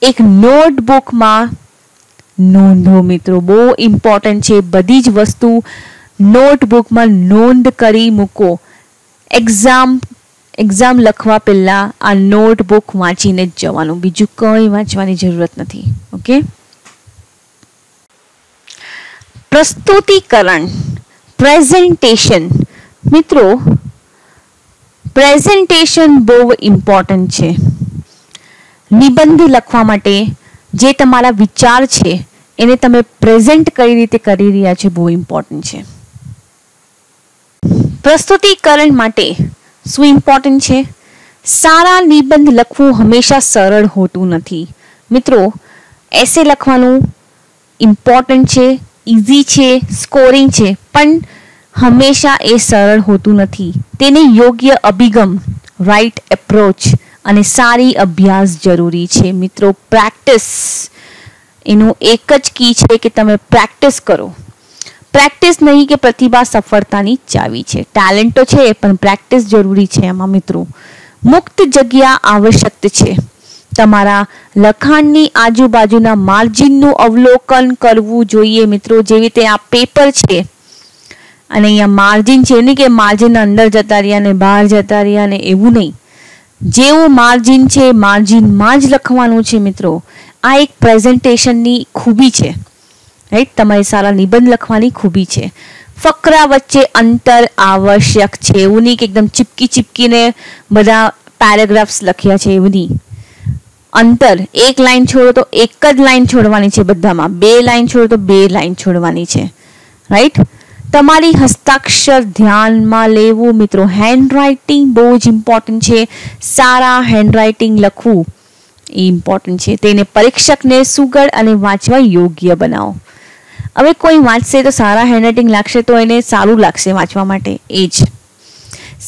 એક નોટબુકમાં નોંધો મિત્રો. બહુ ઇમ્પોર્ટન્ટ છે. બધી જ વસ્તુ નોટબુકમાં નોંધ કરી મૂકો. એક્ઝામ લખવા પહેલા આ નોટબુક વાંચીને જ જવાનું, બીજું કંઈ વાંચવાની જરૂરત નથી. ઓકે. પ્રસ્તુતિકરણ, પ્રેઝન્ટેશન. મિત્રો પ્રેઝન્ટેશન બહુ ઇમ્પોર્ટન્ટ છે. નિબંધ લખવા માટે જે તમારા વિચાર છે એને તમે પ્રેઝન્ટ કઈ રીતે કરી રહ્યા છો બહુ ઇમ્પોર્ટન્ટ છે. પ્રસ્તુતિકરણ માટે શું ઇમ્પોર્ટન્ટ છે? સારા નિબંધ લખવું હંમેશા સરળ હોતું નથી મિત્રો. એસે લખવાનું ઇમ્પોર્ટન્ટ છે, ઇઝી છે, સ્કોરિંગ છે, પણ હંમેશા એ સરળ હોતું નથી. તેને યોગ્ય અભિગમ, રાઈટ એપ્રોચ અને સારી અભ્યાસ જરૂરી છે મિત્રો. પ્રેક્ટિસ એનું એક જ કી છે કે તમે પ્રેક્ટિસ કરો. પ્રેક્ટિસ નહીં કે પ્રતિભા સફળતાની ચાવી છે. ટેલેન્ટ તો છે પણ પ્રેક્ટિસ જરૂરી છે એમાં મિત્રો. મુક્ત જગ્યા આવશ્યક છે. તમારા લખાણની આજુબાજુના માર્જિનનું અવલોકન કરવું જોઈએ મિત્રો. જેવી રીતે આ પેપર છે અને અહીંયા માર્જિન છે, નહીં કે માર્જિનના અંદર જતા રહ્યા અને બહાર જતા રહ્યા અને એવું નહીં. જેવું માર્જિન છે માર્જિનમાં જ લખવાનું છે મિત્રો. આ એક પ્રેઝન્ટેશનની ખૂબી છે, રાઈટ. તમારે સારા નિબંધ લખવાની ખૂબી છે. ફકરા વચ્ચે અંતર આવશ્યક છે. એવું નહીં કે એકદમ ચીપકીને બધા પેરેગ્રાફ્સ લખ્યા છે, એવું નહીં. અંતર, એક લાઈન છોડો તો એક જ લાઈન છોડવાની છે બધામાં, બે લાઈન છોડો તો બે લાઈન છોડવાની છે, રાઈટ. તમારી હસ્તાક્ષર ધ્યાનમાં લેવું મિત્રો. હેન્ડરાઇટિંગ બહુ જ ઇમ્પોર્ટન્ટ છે. સારા હેન્ડરાઇટિંગ લખવું એ ઇમ્પોર્ટન્ટ છે. તેને પરીક્ષકને સુઘડ અને વાંચવા યોગ્ય બનાવો. હવે કોઈ વાંચશે તો સારા હેન્ડરાઇટિંગ લાગશે તો એને સારું લાગશે વાંચવા માટે. એ જ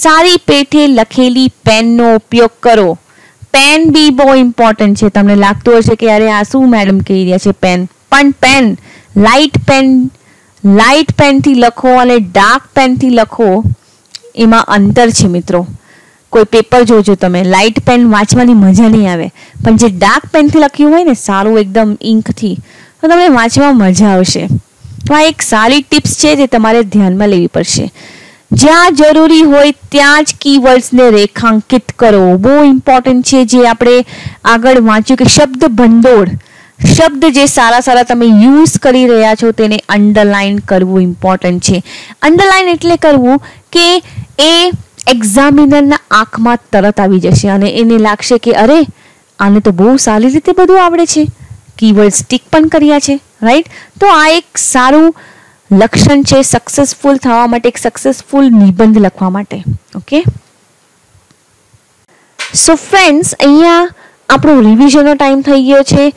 સારી પેઠે લખેલી પેનનો ઉપયોગ કરો. પેન બી બહુ ઇમ્પોર્ટન્ટ છે. તમને લાગતું હશે કે અરે આ શું મેડમ કહી રહ્યા છે પેન, પણ પેન, લાઇટ પેનથી લખો અને ડાર્ક પેનથી લખો એમાં અંતર છે મિત્રો. કોઈ પેપર જોજો તમે, લાઇટ પેન વાંચવાની મજા નહીં આવે, પણ જે ડાર્ક પેનથી લખ્યું હોય ને સારું એકદમ ઇંકથી, તો તમને વાંચવામાં મજા આવશે. તો આ એક સારી ટિપ્સ છે જે તમારે ધ્યાનમાં લેવી પડશે. જ્યાં જરૂરી હોય ત્યાં જ કીવર્ડ્સને રેખાંકિત કરો. બહુ ઇમ્પોર્ટન્ટ છે. જે આપણે આગળ વાંચ્યું કે શબ્દ ભંડોળ, શબ્દ જે સારા તમે યુઝ કરી રહ્યા છો તેને અંડરલાઈન કરવું ઇમ્પોર્ટન્ટ છે. અંડરલાઈન એટલે કરવું કે એ એક્ઝામિનરના આંખમાં તરત આવી જશે અને એને લાગશે કે અરે આને તો બહુ સારી રીતે બધું આવડે છે, કીવર્ડ સ્ટીક પણ કર્યા છે, રાઈટ. તો આ એક સારું લક્ષણ છે સક્સેસફુલ થવા માટે, એક સક્સેસફુલ નિબંધ લખવા માટે. ઓકે. સો ફ્રેન્ડ્સ, અહીંયા આપણો રિવિઝનનો ટાઈમ થઈ ગયો છે.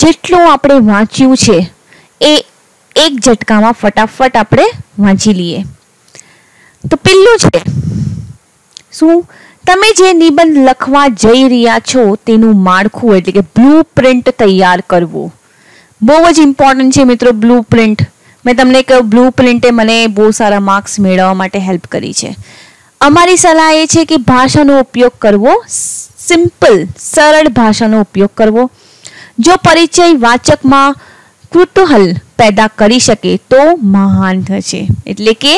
જેટલું આપણે વાંચ્યું છે એ એક ઝટકામાં ફટાફટ આપણે વાંચી લઈએ. તો પેલું છે શું? તમે જે નિબંધ લખવા જઈ રહ્યા છો તેનું માળખું એટલે કે બ્લુ પ્રિન્ટ તૈયાર કરવું. બહુ જ ઇમ્પોર્ટન્ટ છે મિત્રો બ્લુ પ્રિન્ટ. મેં તમને કહ્યું બ્લુ પ્રિન્ટે મને બહુ સારા માર્ક્સ મેળવવા માટે હેલ્પ કરી છે. અમારી સલાહ એ છે કે ભાષાનો ઉપયોગ કરવો, સિમ્પલ સરળ ભાષાનો ઉપયોગ કરવો. જો પરિચય વાચકમાં કુતૂહલ પેદા કરી શકે તો મહાન થશે. એટલે કે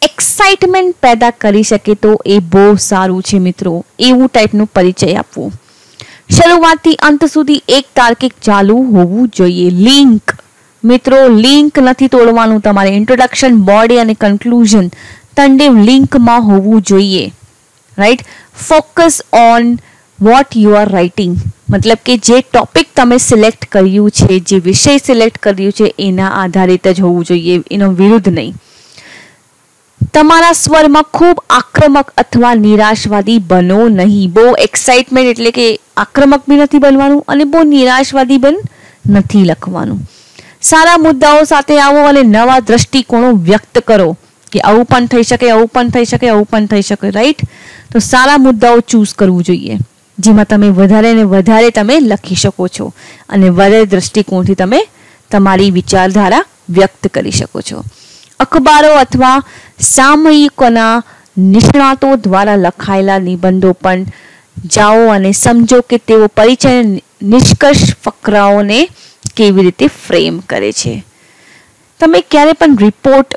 એક્સાઇટમેન્ટ પેદા કરી શકે તો એ બહુ સારું છે મિત્રો. એવું ટાઈપનું પરિચય આપવું. શરૂઆતથી અંત સુધી એક તાર્કિક ચાલુ હોવું જોઈએ. લિંક મિત્રો, લિંક નથી તોડવાનું તમારે. ઇન્ટ્રોડક્શન, બોડી અને કન્ક્લુઝન ત્રણેય લિંકમાં હોવું જોઈએ, right. Focus on what you are writing, મતલબ કે જે ટોપિક તમે સિલેક્ટ કર્યું છે, જે વિષય સિલેક્ટ કર્યું છે એના આધારિત જ હોવું જોઈએ, એનો વિરુદ્ધ નહીં. તમારા સ્વરમાં ખૂબ આક્રમક અથવા નિરાશવાદી બનો નહીં. બહુ એક્સાઇટમેન્ટ એટલે કે આક્રમક બી નથી બનવાનું અને બહુ નિરાશવાદી પણ નથી લખવાનું. સારા મુદ્દાઓ સાથે આવો અને નવા દ્રષ્ટિકોણો વ્યક્ત કરો કે આવું પણ થઈ શકે, આવું પણ થઈ શકે, આવું પણ થઈ શકે, રાઈટ. તો સારા મુદ્દાઓ ચૂઝ કરવું જોઈએ જેમાં તમે વધારે ને વધારે તમે લખી શકો છો અને વધારે દ્રષ્ટિકોણથી તમે તમારી વિચારધારા વ્યક્ત કરી શકો છો. અખબારો અથવા સામયિકોના નિષ્ણાતો દ્વારા લખાયેલા નિબંધો પણ જાઓ અને સમજો કે તેઓ પરિચય નિષ્કર્ષ ફકરાઓને કેવી રીતે ફ્રેમ કરે છે. તમે ક્યારે પણ રિપોર્ટ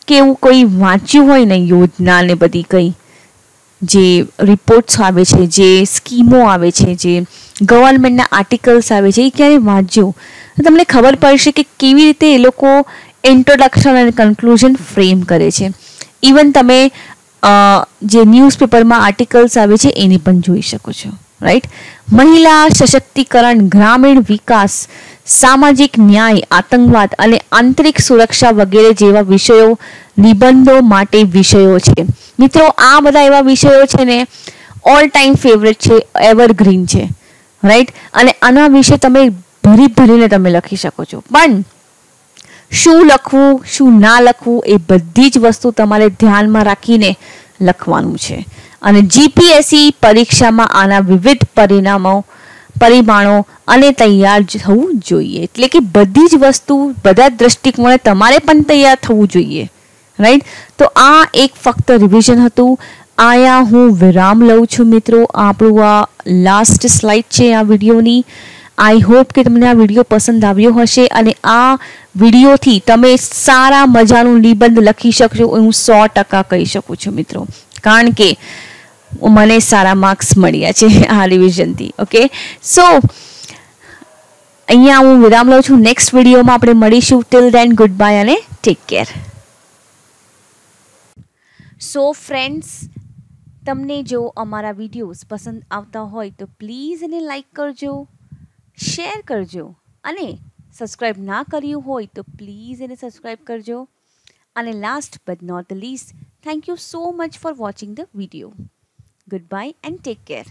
કે એવું કોઈ વાંચ્યું હોય ને, યોજના ને બધી કંઈ જે રિપોર્ટ્સ આવે છે, જે સ્કીમો આવે છે, જે ગવર્મેન્ટના આર્ટિકલ્સ આવે છે, એ ક્યારે વાંચ્યું તો તમને ખબર પડશે કે કેવી રીતે એ લોકો ઇન્ટ્રોડક્શન અને કન્ક્લુઝન ફ્રેમ કરે છે. ઇવન તમે જે ન્યૂઝપેપરમાં આર્ટિકલ્સ આવે છે એની પણ જોઈ શકો છો, રાઈટ. મહિલા સશક્તિકરણ, ગ્રામીણ વિકાસ, સામાજિક ન્યાય, આતંકવાદ અને આંતરિક સુરક્ષા વગેરે જેવા વિષયો નિબંધો માટે વિષયો છે. મિત્રો, આ બધા એવા વિષયો છે ને ઓલ ટાઈમ ફેવરેટ છે, એવરગ્રીન છે, રાઈટ. અને આના વિશે તમે ભરીને તમે લખી શકો છો. પણ શું લખવું, શું ના લખવું, એ બધી જ વસ્તુ તમારે ધ્યાનમાં રાખીને લખવાનું છે. અને જીપીએસસી પરીક્ષામાં આના વિવિધ પરિમાણો અને તૈયાર થવું જોઈએ. એટલે કે બધી જ વસ્તુ, બધા જ દ્રષ્ટિકોણે તમારે પણ તૈયાર થવું જોઈએ, રાઈટ. તો આ એક ફક્ત રિવિઝન હતું. આયા હું વિરામ લઉં છું મિત્રો. આપણું આ લાસ્ટ સ્લાઇડ છે આ વિડીયોની. આઈ હોપ કે તમને આ વિડીયો પસંદ આવ્યો હશે અને આ વિડીયોથી તમે સારા મજાનું નિબંધ લખી શકશો, હું 100% કહી શકું છું મિત્રો. કારણ કે મને સારા માર્ક્સ મળ્યા છે આ રિવિઝનથી. ઓકે, સો અહીંયા હું વિરામ લઉં છું. નેક્સ્ટ વિડીયોમાં આપણે મળીશું. ટિલ ધેન, ગુડ બાય અને ટેક કેર. સો ફ્રેન્ડ્સ, તમને જો અમારા વિડીયોઝ પસંદ આવતા હોય તો પ્લીઝ એને લાઈક કરજો, શેર કરજો અને સબસ્ક્રાઈબ ના કર્યું હોય તો પ્લીઝ એને સબસ્ક્રાઈબ કરજો. અને last but not the least, thank you so much for watching the video. Goodbye and take care.